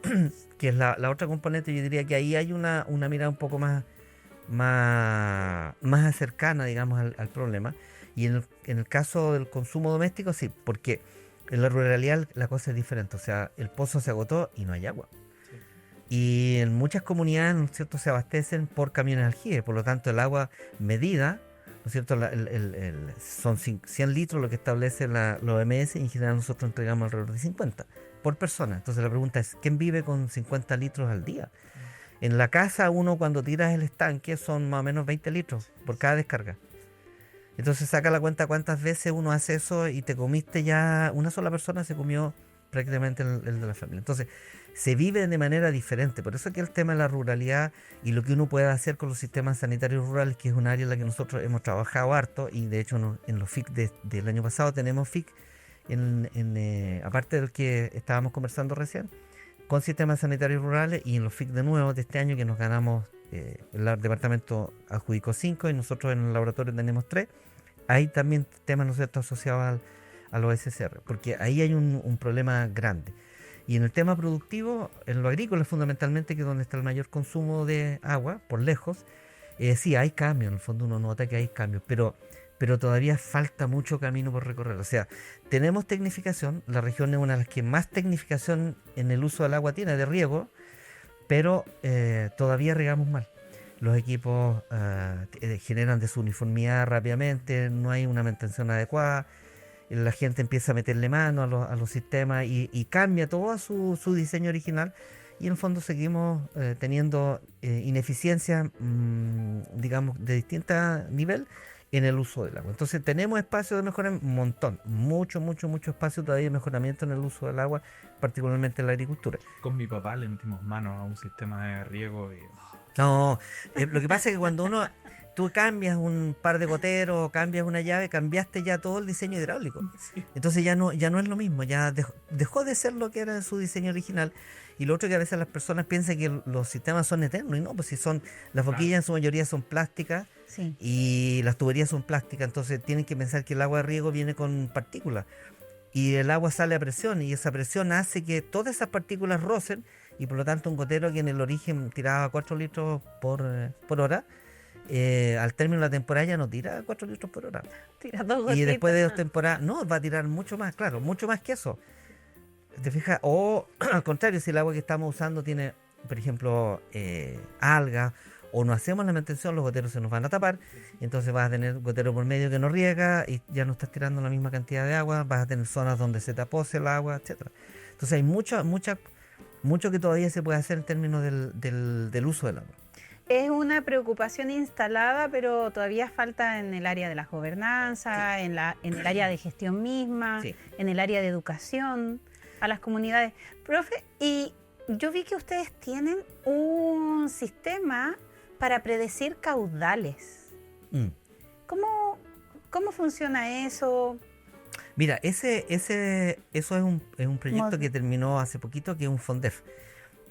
que es la otra componente, yo diría que ahí hay una mirada un poco más cercana, digamos, al problema. Y en el caso del consumo doméstico, sí, porque en la ruralidad la cosa es diferente. O sea, el pozo se agotó y no hay agua. Y en muchas comunidades, ¿no es cierto?, se abastecen por camiones de aljibe. Por lo tanto, el agua medida, ¿no es cierto?, son 100 litros lo que establece la OMS, y en general nosotros entregamos alrededor de 50 por persona. Entonces la pregunta es, ¿quién vive con 50 litros al día? En la casa, uno cuando tiras el estanque son más o menos 20 litros por cada descarga. Entonces saca la cuenta cuántas veces uno hace eso, y te comiste ya, una sola persona se comió prácticamente el de la familia. Entonces se vive de manera diferente. Por eso que el tema de la ruralidad y lo que uno puede hacer con los sistemas sanitarios rurales, que es un área en la que nosotros hemos trabajado harto, y de hecho en los FIC del año pasado tenemos FIC, aparte del que estábamos conversando recién, con sistemas sanitarios rurales, y en los FIC de nuevo de este año que nos ganamos, el departamento adjudicó 5 y nosotros en el laboratorio tenemos 3. Hay también temas, ¿no es cierto?, asociados a los SSR, porque ahí hay un problema grande. Y en el tema productivo, en lo agrícola fundamentalmente, que es donde está el mayor consumo de agua, por lejos, sí hay cambios, en el fondo uno nota que hay cambios, pero todavía falta mucho camino por recorrer. O sea, tenemos tecnificación, la región es una de las que más tecnificación en el uso del agua tiene, de riego, pero todavía regamos mal. Los equipos generan desuniformidad rápidamente, no hay una mantención adecuada, la gente empieza a meterle mano a los sistemas y cambia todo su diseño original, y en el fondo seguimos teniendo ineficiencia, digamos, de distinto nivel en el uso del agua. Entonces tenemos espacio de mejoramiento, un montón, mucho espacio todavía de mejoramiento en el uso del agua, particularmente en la agricultura. Con mi papá le metimos mano a un sistema de riego y... No, lo que pasa es que cuando tú cambias un par de goteros, cambias una llave, cambiaste ya todo el diseño hidráulico. Sí. Entonces ya no es lo mismo, ya dejó de ser lo que era su diseño original. Y lo otro, que a veces las personas piensan que los sistemas son eternos, y no, pues si las boquillas en su mayoría son plásticas, Sí. y las tuberías son plásticas, entonces tienen que pensar que el agua de riego viene con partículas, y el agua sale a presión, y esa presión hace que todas esas partículas rocen, y por lo tanto un gotero que en el origen tiraba 4 litros por hora, al término de la temporada ya no tira 4 litros por hora. Tira 2 Y gotitas. después de 2 temporadas, no, va a tirar mucho más, claro, mucho más que eso. ¿Te fijas? O al contrario, si el agua que estamos usando tiene, por ejemplo, algas, o no hacemos la mantención, los goteros se nos van a tapar, y entonces vas a tener gotero por medio que no riega, y ya no estás tirando la misma cantidad de agua, vas a tener zonas donde se tapose el agua, etcétera. Entonces hay mucho que todavía se puede hacer en términos del uso del agua. Es una preocupación instalada, pero todavía falta en el área de las gobernanzas, en el área de gestión misma, Sí. en el área de educación, a las comunidades. Profe, y yo vi que ustedes tienen un sistema para predecir caudales. Mm. ¿Cómo funciona eso? Mira, eso es un proyecto que terminó hace poquito, que es un FONDEF,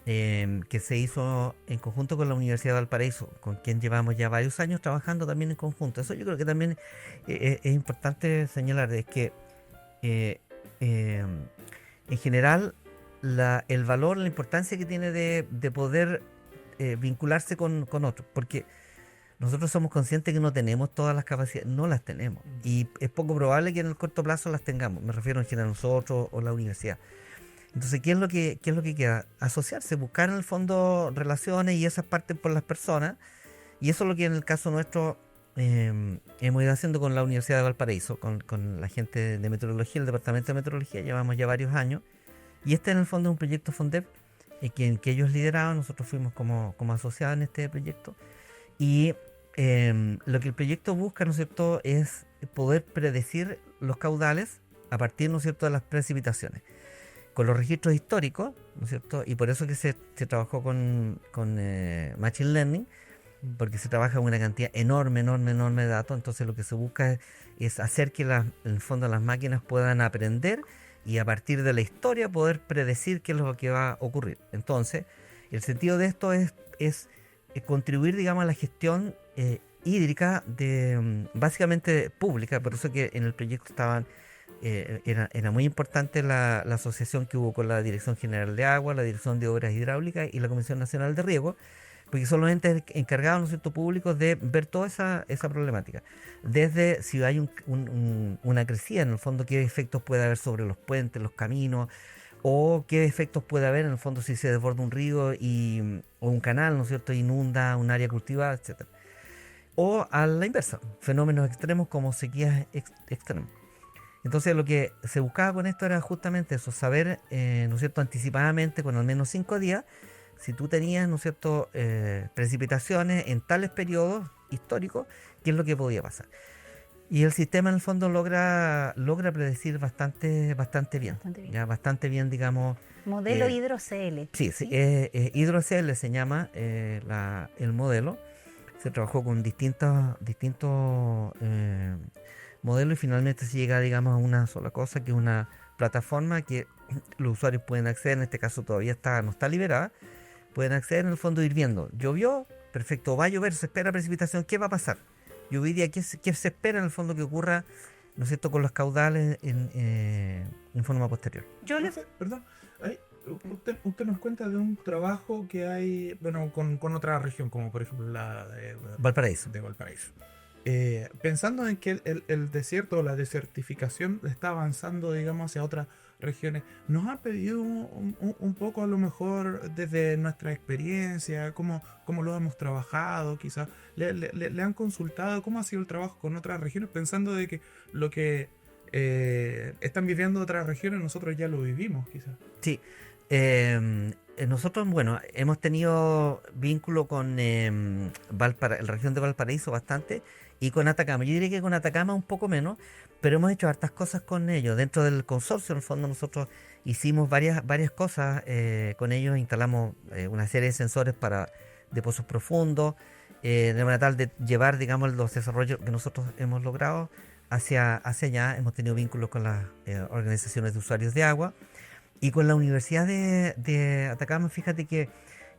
que se hizo en conjunto con la Universidad de Valparaíso, con quien llevamos ya varios años trabajando también en conjunto. Eso yo creo que también es importante señalar, es que en general el valor, la importancia que tiene de poder vincularse con otros, porque nosotros somos conscientes que no tenemos todas las capacidades, no las tenemos, y es poco probable que en el corto plazo las tengamos, me refiero en general a nosotros o la universidad. Entonces, ¿qué es lo que queda? Asociarse, buscar en el fondo relaciones, y esas parten por las personas, y eso es lo que en el caso nuestro hemos ido haciendo con la Universidad de Valparaíso, con la gente de meteorología, el departamento de meteorología, llevamos ya varios años, y este en el fondo es un proyecto FONDEP que ellos lideraban, nosotros fuimos como asociados en este proyecto, y lo que el proyecto busca, ¿no es cierto?, es poder predecir los caudales a partir, ¿no es cierto?, de las precipitaciones. Con los registros históricos, ¿no es cierto? Y por eso que se trabajó con Machine Learning, porque se trabaja con una cantidad enorme de datos. Entonces lo que se busca es hacer que en el fondo las máquinas puedan aprender y a partir de la historia poder predecir qué es lo que va a ocurrir. Entonces, el sentido de esto es contribuir, digamos, a la gestión hídrica básicamente pública. Por eso que en el proyecto estaban era muy importante la asociación que hubo con la Dirección General de Agua, la Dirección de Obras Hidráulicas y la Comisión Nacional de Riego, porque son los entes encargados, ¿no es cierto?, públicos de ver toda esa problemática. Desde si hay una crecida, en el fondo, qué efectos puede haber sobre los puentes, los caminos, o qué efectos puede haber, en el fondo, si se desborda un río o un canal, ¿no es cierto?, inunda un área cultivada, etcétera. O a la inversa, fenómenos extremos como sequías extremas. Entonces lo que se buscaba con esto era justamente eso, saber, ¿no es cierto?, anticipadamente, con al menos 5 días, si tú tenías, ¿no es cierto?, precipitaciones en tales periodos históricos, qué es lo que podía pasar. Y el sistema en el fondo logra predecir bastante bien. Ya bastante bien, digamos. Modelo HidroCL. Sí, HidroCL se llama el modelo. Se trabajó con distintos modelos y finalmente se llega, digamos, a una sola cosa, que es una plataforma que los usuarios pueden acceder. En este caso todavía no está liberada. Pueden acceder, en el fondo, ir viendo. Llovió, perfecto, va a llover, se espera precipitación, ¿qué va a pasar? Lloviría, ¿qué se espera en el fondo que ocurra, ¿no es cierto?, con los caudales en forma posterior. Perdón, usted nos cuenta de un trabajo que hay, bueno, con otra región, como por ejemplo la de Valparaíso. Pensando en que el desierto o la desertificación está avanzando, digamos, hacia otras regiones, ¿nos ha pedido un poco, a lo mejor, desde nuestra experiencia, cómo lo hemos trabajado, quizás? ¿Le han consultado cómo ha sido el trabajo con otras regiones, pensando de que lo que están viviendo otras regiones, nosotros ya lo vivimos, quizás? Sí. Nosotros, bueno, hemos tenido vínculo con la región de Valparaíso bastante y con Atacama. Yo diría que con Atacama un poco menos, pero hemos hecho hartas cosas con ellos. Dentro del consorcio, en el fondo, nosotros hicimos varias cosas con ellos. Instalamos una serie de sensores de pozos profundos, de manera tal de llevar, digamos, los desarrollos que nosotros hemos logrado hacia allá. Hemos tenido vínculos con las organizaciones de usuarios de agua. Y con la Universidad de Atacama, fíjate que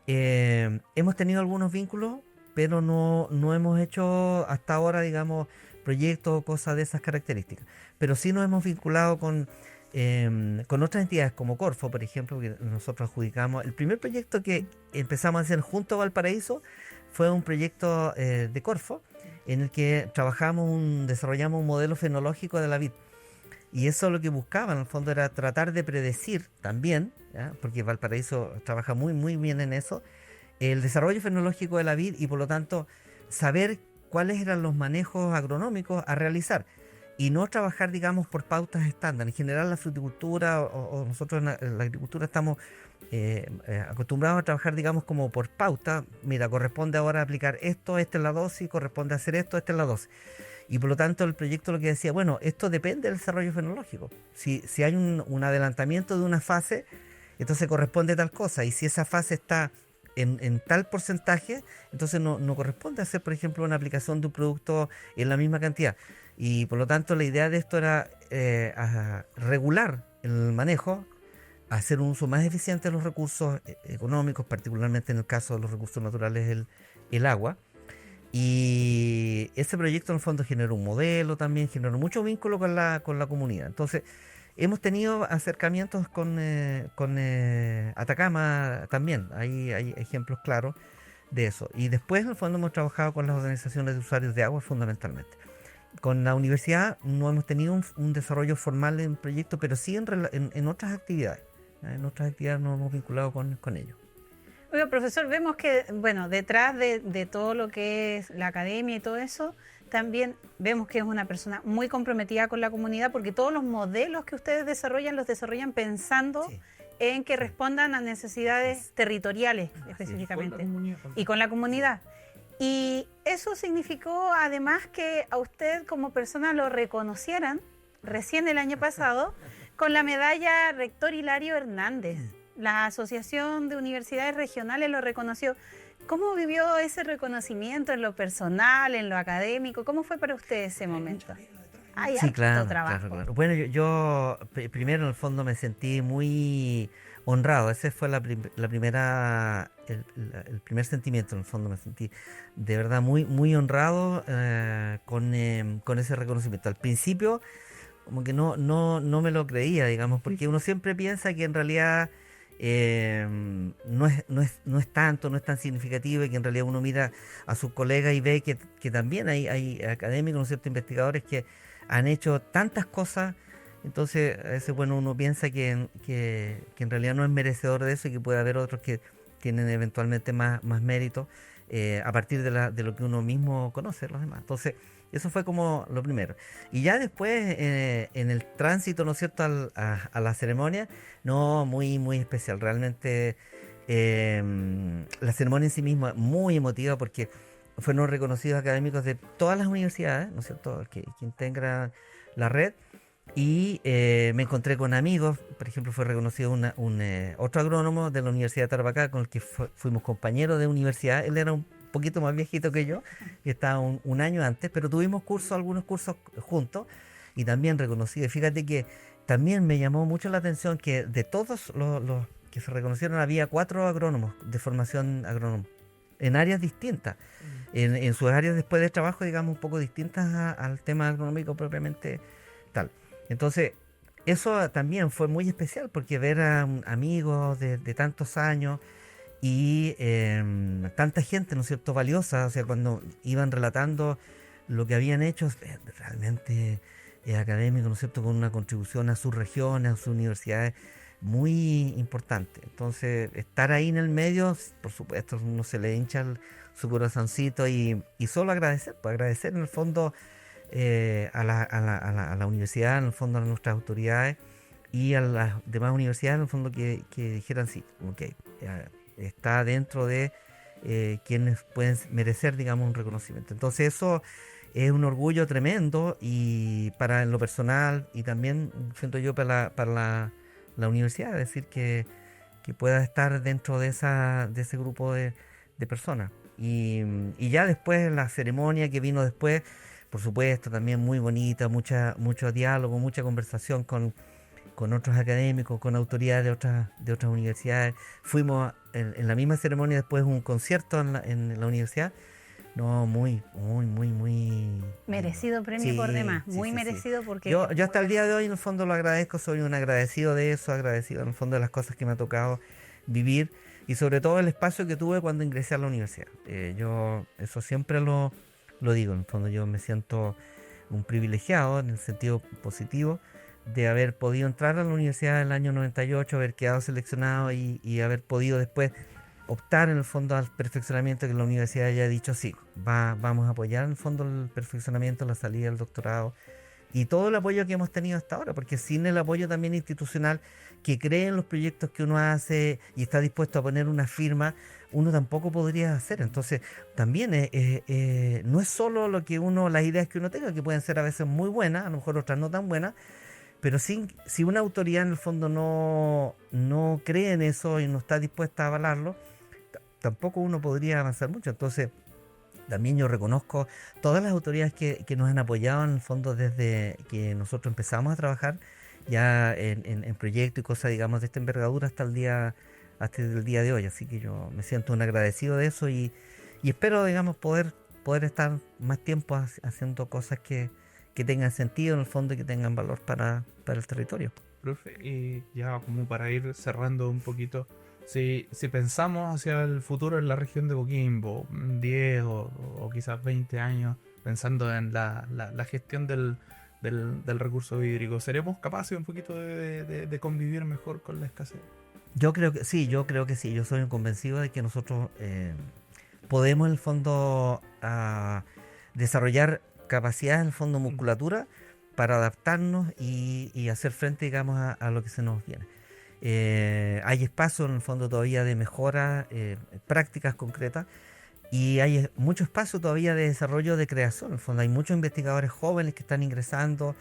hemos tenido algunos vínculos, pero no hemos hecho hasta ahora, digamos, proyectos o cosas de esas características. Pero sí nos hemos vinculado con otras entidades como Corfo, por ejemplo, que nosotros adjudicamos. El primer proyecto que empezamos a hacer junto a Valparaíso fue un proyecto de Corfo, en el que desarrollamos un modelo fenológico de la vid. Y eso lo que buscaba en el fondo era tratar de predecir también, ¿ya?, porque Valparaíso trabaja muy bien en eso, el desarrollo fenológico de la vid y por lo tanto saber cuáles eran los manejos agronómicos a realizar y no trabajar, digamos, por pautas estándar. En general la fruticultura o nosotros en la agricultura estamos acostumbrados a trabajar, digamos, como por pauta. Mira, corresponde ahora aplicar esto, esta es la dosis, corresponde hacer esto, esta es la dosis. Y por lo tanto el proyecto lo que decía, bueno, esto depende del desarrollo fenológico. Si hay un adelantamiento de una fase, entonces corresponde tal cosa. Y si esa fase está en tal porcentaje, entonces no corresponde hacer, por ejemplo, una aplicación de un producto en la misma cantidad. Y por lo tanto la idea de esto era regular el manejo, hacer un uso más eficiente de los recursos económicos, particularmente en el caso de los recursos naturales, el agua. Y ese proyecto en el fondo generó un modelo también, generó mucho vínculo con la comunidad. Entonces, hemos tenido acercamientos con Atacama también. Hay ejemplos claros de eso. Y después, en el fondo, hemos trabajado con las organizaciones de usuarios de agua fundamentalmente. Con la universidad no hemos tenido un desarrollo formal en proyecto, pero sí en otras actividades. En otras actividades nos hemos vinculado con ellos. Oiga, profesor, vemos que, bueno, detrás de todo lo que es la academia y todo eso, también vemos que es una persona muy comprometida con la comunidad, porque todos los modelos que ustedes desarrollan, los desarrollan pensando en que respondan a necesidades territoriales específicamente y con la comunidad. Y eso significó además que a usted como persona lo reconocieran recién el año pasado con la medalla Rector Hilario Hernández. La Asociación de Universidades Regionales lo reconoció. ¿Cómo vivió ese reconocimiento en lo personal, en lo académico? ¿Cómo fue para usted ese momento? Hay Sí, harto claro, trabajo. claro, claro. Bueno, primero en el fondo me sentí muy honrado. Ese fue la primera, el primer sentimiento. En el fondo me sentí de verdad muy honrado con ese reconocimiento. Al principio como que no me lo creía, digamos, porque uno siempre piensa que en realidad no es tanto, no es tan significativo, y que en realidad uno mira a sus colegas y ve que también hay académicos, ¿no es cierto?, investigadores que han hecho tantas cosas. Entonces a veces, bueno, uno piensa que en realidad no es merecedor de eso, y que puede haber otros que tienen eventualmente más mérito a partir de lo que uno mismo conoce, los demás. Entonces eso fue como lo primero. Y ya después, en el tránsito, ¿no es cierto?, a la ceremonia, no, muy especial. Realmente la ceremonia en sí misma muy emotiva, porque fueron reconocidos académicos de todas las universidades, ¿no es cierto?, que integra la red. Y me encontré con amigos. Por ejemplo, fue reconocido otro agrónomo de la Universidad de Tarapacá, con el que fuimos compañeros de universidad. Él era un poquito más viejito que yo, y estaba un año antes, pero tuvimos algunos cursos juntos, y también reconocido. Y fíjate que también me llamó mucho la atención que de todos los que se reconocieron, había 4 agrónomos de formación agrónoma, en áreas distintas, en sus áreas después de trabajo, digamos, un poco distintas al tema agronómico propiamente tal. Entonces, eso también fue muy especial, porque ver a amigos de tantos años y tanta gente, ¿no es cierto?, valiosa. O sea, cuando iban relatando lo que habían hecho, realmente académicos, ¿no es cierto?, con una contribución a sus regiones, a sus universidades, muy importante. Entonces, estar ahí en el medio, por supuesto, uno se le hincha su corazoncito, y solo agradecer, pues agradecer en el fondo a la universidad, en el fondo a nuestras autoridades y a las demás universidades, en el fondo, que dijeran sí, ok, está dentro de quienes pueden merecer, digamos, un reconocimiento. Entonces eso es un orgullo tremendo, y para en lo personal, y también siento yo para la universidad, es decir, que pueda estar dentro de ese grupo de personas. Y ya después la ceremonia que vino después, por supuesto, también muy bonita, mucho diálogo, mucha conversación con otros académicos, con autoridades de otras universidades. Fuimos en la misma ceremonia después un concierto en la universidad. No, muy merecido premio, sí, por demás, sí, muy sí, merecido, sí. porque Yo hasta el día de hoy, en el fondo, lo agradezco. Soy un agradecido de eso, agradecido en el fondo de las cosas que me ha tocado vivir, y sobre todo el espacio que tuve cuando ingresé a la universidad. Yo eso siempre lo digo. En el fondo, yo me siento un privilegiado en el sentido positivo de haber podido entrar a la universidad en el año 98, haber quedado seleccionado, y haber podido después optar en el fondo al perfeccionamiento, que la universidad haya dicho sí, vamos a apoyar en el fondo el perfeccionamiento, la salida del doctorado, y todo el apoyo que hemos tenido hasta ahora, porque sin el apoyo también institucional, que cree en los proyectos que uno hace y está dispuesto a poner una firma, uno tampoco podría hacer. Entonces también no es solo las ideas que uno tenga, que pueden ser a veces muy buenas, a lo mejor otras no tan buenas, pero si una autoridad en el fondo no cree en eso y no está dispuesta a avalarlo, tampoco uno podría avanzar mucho. Entonces también yo reconozco todas las autoridades que nos han apoyado en el fondo desde que nosotros empezamos a trabajar ya en proyectos y cosas, digamos, de esta envergadura hasta el día de hoy. Así que yo me siento un agradecido de eso, y espero, digamos, poder estar más tiempo haciendo cosas que tengan sentido en el fondo, y que tengan valor para el territorio. Profe, y ya como para ir cerrando un poquito, si pensamos hacia el futuro en la región de Coquimbo, 10 o quizás 20 años, pensando en la gestión del recurso hídrico, ¿seremos capaces un poquito de convivir mejor con la escasez? Yo creo que sí. Yo soy un convencido de que nosotros podemos, en el fondo, desarrollar capacidades, en el fondo, musculatura, para adaptarnos y hacer frente, digamos, a lo que se nos viene. Hay espacio, en el fondo, todavía de mejora, prácticas concretas, y hay mucho espacio todavía de desarrollo, de creación. En el fondo hay muchos investigadores jóvenes que están ingresando,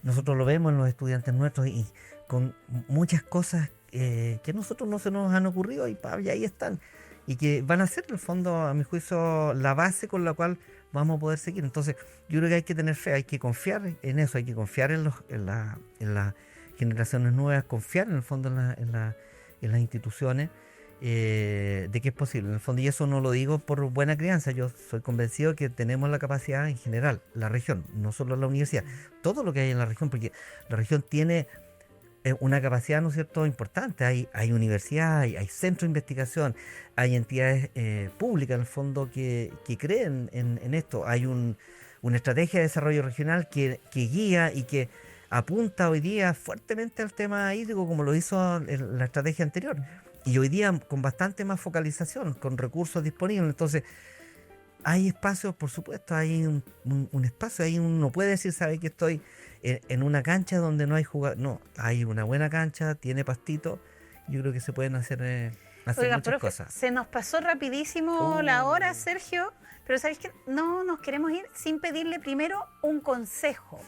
nosotros lo vemos en los estudiantes nuestros y con muchas cosas que a nosotros no se nos han ocurrido y ahí están. Y que van a ser, en el fondo, a mi juicio, la base con la cual vamos a poder seguir. Entonces, yo creo que hay que tener fe, hay que confiar en eso, hay que confiar en las generaciones nuevas, confiar en el fondo en las instituciones, de que es posible. En el fondo, y eso no lo digo por buena crianza, yo soy convencido que tenemos la capacidad en general, la región, no solo la universidad, todo lo que hay en la región, porque la región tiene una capacidad, ¿no es cierto?, importante. Hay universidades, hay centros de investigación, hay entidades públicas, en el fondo, que creen en esto. Hay una estrategia de desarrollo regional que guía y que apunta hoy día fuertemente al tema hídrico, como lo hizo en la estrategia anterior. Y hoy día con bastante más focalización, con recursos disponibles. Entonces, hay espacios, por supuesto, hay un espacio, ahí uno puede decir, sabe que estoy en una cancha donde no hay jugadores. No, hay una buena cancha, tiene pastito, yo creo que se pueden hacer Oiga, muchas profe, cosas. se nos pasó rapidísimo la hora, Sergio, pero ¿sabéis qué? No nos queremos ir sin pedirle primero un consejo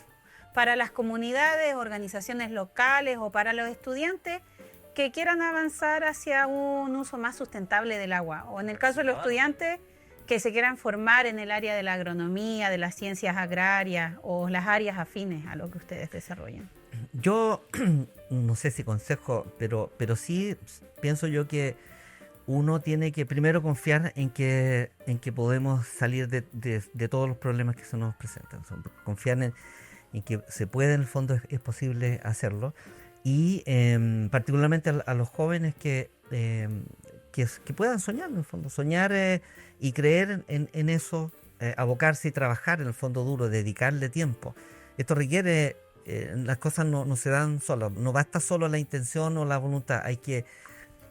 para las comunidades, organizaciones locales o para los estudiantes que quieran avanzar hacia un uso más sustentable del agua, o en el caso de los estudiantes que se quieran formar en el área de la agronomía, de las ciencias agrarias o las áreas afines a lo que ustedes desarrollan. Yo no sé si consejo, pero sí pienso yo que uno tiene que primero confiar en que podemos salir de todos los problemas que se nos presentan. Confiar en que se puede, en el fondo es posible hacerlo. Y particularmente a los jóvenes que puedan soñar, en el fondo, soñar y creer en eso, abocarse y trabajar en el fondo duro, dedicarle tiempo. Esto requiere, las cosas no se dan solas, no basta solo la intención o la voluntad, hay que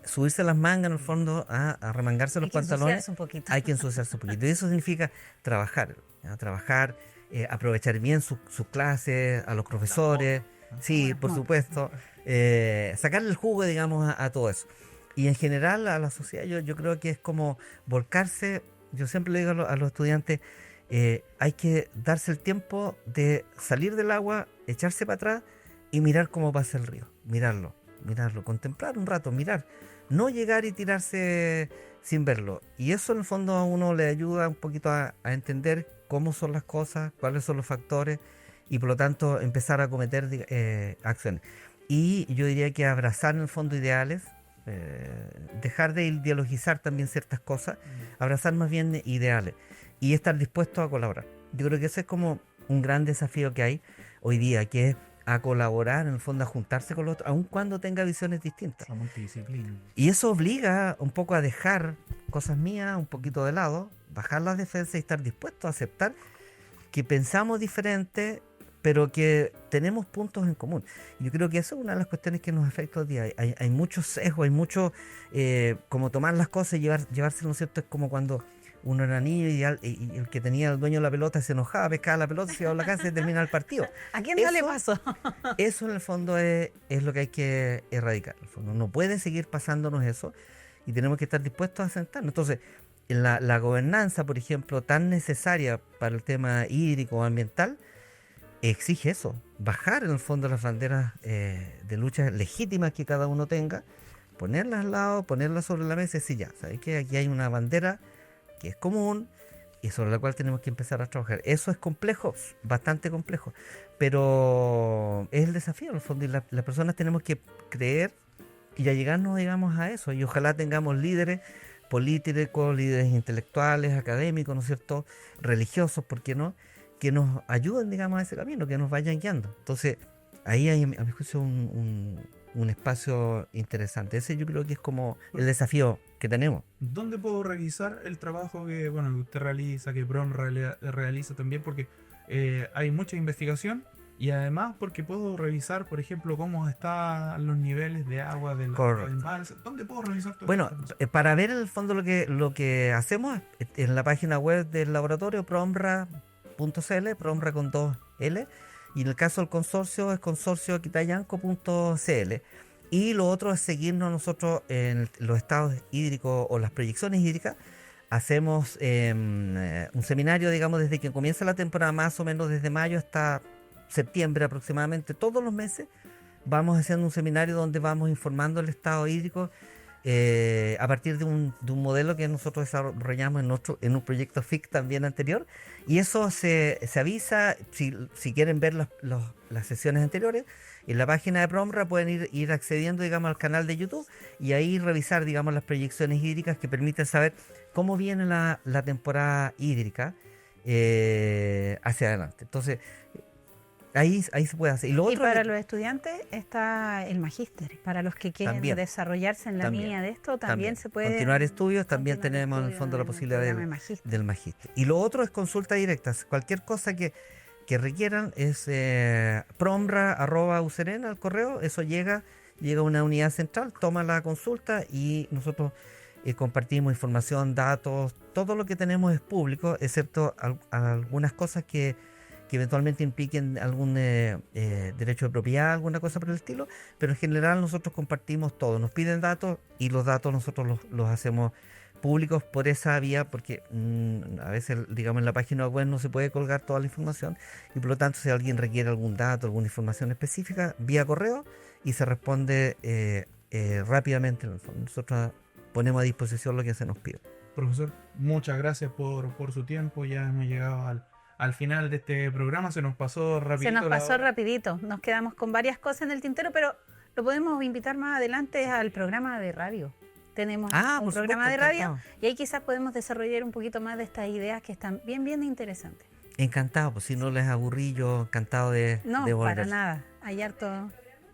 subirse las mangas en el fondo, a remangarse los pantalones, Un poquito. hay que ensuciarse un poquito. Y eso significa trabajar, aprovechar bien sus clases, a los profesores, sí, por supuesto, sacarle el jugo, digamos, a todo eso. Y en general a la sociedad yo creo que es como volcarse. Yo siempre le digo a los estudiantes, hay que darse el tiempo de salir del agua, echarse para atrás y mirar cómo pasa el río, mirarlo, contemplar un rato, mirar, no llegar y tirarse sin verlo. Y eso en el fondo a uno le ayuda un poquito a entender cómo son las cosas, cuáles son los factores y por lo tanto empezar a cometer acciones. Y yo diría que abrazar en el fondo ideales, dejar de ideologizar también ciertas cosas, abrazar más bien ideales y estar dispuesto a colaborar. Yo creo que ese es como un gran desafío que hay hoy día, que es a colaborar, en el fondo a juntarse con los otros, aun cuando tenga visiones distintas. La multidisciplina. Y eso obliga un poco a dejar cosas mías un poquito de lado, bajar las defensas y estar dispuesto a aceptar que pensamos diferente, pero que tenemos puntos en común. Yo creo que eso es una de las cuestiones que nos afecta hoy día. Hay muchos sesgos, hay mucho como tomar las cosas y llevarse, ¿no es cierto? Es como cuando uno era niño y el que tenía el dueño de la pelota se enojaba, pescaba la pelota, se iba a la casa y terminaba el partido. ¿A quién no le pasó? Eso en el fondo es lo que hay que erradicar. En el fondo no puede seguir pasándonos eso y tenemos que estar dispuestos a sentarnos. Entonces, la gobernanza, por ejemplo, tan necesaria para el tema hídrico o ambiental, exige eso, bajar en el fondo las banderas de lucha legítimas que cada uno tenga, ponerlas al lado, ponerlas sobre la mesa y decir, ya, ¿sabes qué? Aquí hay una bandera que es común y sobre la cual tenemos que empezar a trabajar. Eso es complejo, bastante complejo, pero es el desafío en el fondo y las personas tenemos que creer y allegarnos, digamos, a eso y ojalá tengamos líderes políticos, líderes intelectuales, académicos, ¿no es cierto?, religiosos, ¿por qué no?, que nos ayuden, digamos, a ese camino, que nos vayan guiando. Entonces, ahí hay, a mi juicio, un espacio interesante. Ese yo creo que es como el desafío que tenemos. ¿Dónde puedo revisar el trabajo que usted realiza, que PROM realiza también? Porque hay mucha investigación y además porque puedo revisar, por ejemplo, cómo están los niveles de agua del embalse. ¿Dónde puedo revisar todo Bueno, esto? para ver en el fondo lo que hacemos en la página web del laboratorio, promra.cl, promra con 2L, y en el caso del consorcio es consorcioquitayanco.cl. Y lo otro es seguirnos nosotros en los estados hídricos o las proyecciones hídricas. Hacemos un seminario, digamos, desde que comienza la temporada, más o menos desde mayo hasta septiembre aproximadamente, todos los meses, vamos haciendo un seminario donde vamos informando el estado hídrico a partir de un modelo que nosotros desarrollamos en un proyecto FIC también anterior. Y eso se avisa, si quieren ver las sesiones anteriores, en la página de PROMRA pueden ir accediendo, digamos, al canal de YouTube y ahí revisar, digamos, las proyecciones hídricas que permiten saber cómo viene la temporada hídrica hacia adelante. Entonces, ahí se puede hacer. Y para los estudiantes está el magíster. Para los que quieren desarrollarse en la línea de esto, también se puede continuar estudios. También tenemos en el fondo la posibilidad del magíster. Y lo otro es consulta directa. Cualquier cosa que requieran es promra@userena al correo. Eso llega a una unidad central, toma la consulta y nosotros compartimos información, datos. Todo lo que tenemos es público, excepto algunas cosas que eventualmente impliquen algún derecho de propiedad, alguna cosa por el estilo, pero en general nosotros compartimos todo. Nos piden datos y los datos nosotros los hacemos públicos por esa vía, porque a veces, digamos, en la página web no se puede colgar toda la información y por lo tanto si alguien requiere algún dato, alguna información específica, vía correo y se responde rápidamente. Nosotros ponemos a disposición lo que se nos pide. Profesor, muchas gracias por su tiempo. Ya hemos llegado al final de este programa. Se nos pasó rapidito. Se nos pasó rapidito. Nos quedamos con varias cosas en el tintero, pero lo podemos invitar más adelante al programa de radio. Tenemos un programa de radio y ahí quizás podemos desarrollar un poquito más de estas ideas que están bien interesantes. Encantado, pues si no les aburrí, yo encantado de volver. No, para nada. Hay harto...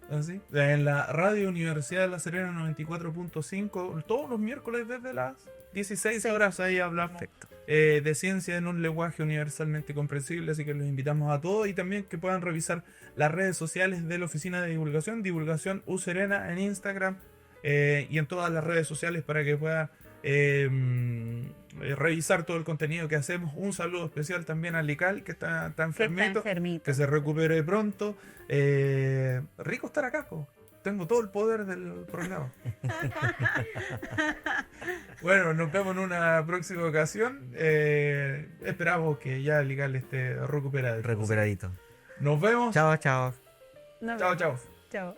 ¿Así? En la Radio Universidad de La Serena 94.5, todos los miércoles desde las 16 horas ahí hablamos de ciencia en un lenguaje universalmente comprensible, así que los invitamos a todos y también que puedan revisar las redes sociales de la Oficina de Divulgación U Serena en Instagram y en todas las redes sociales para que puedan revisar todo el contenido que hacemos. Un saludo especial también a Lical, que está enfermito, que se recupere pronto. Rico estar acá, po. Tengo todo el poder del programa. Bueno, nos vemos en una próxima ocasión. Esperamos que ya Lical esté recuperadito. Nos vemos. Chao. Chao. Chao.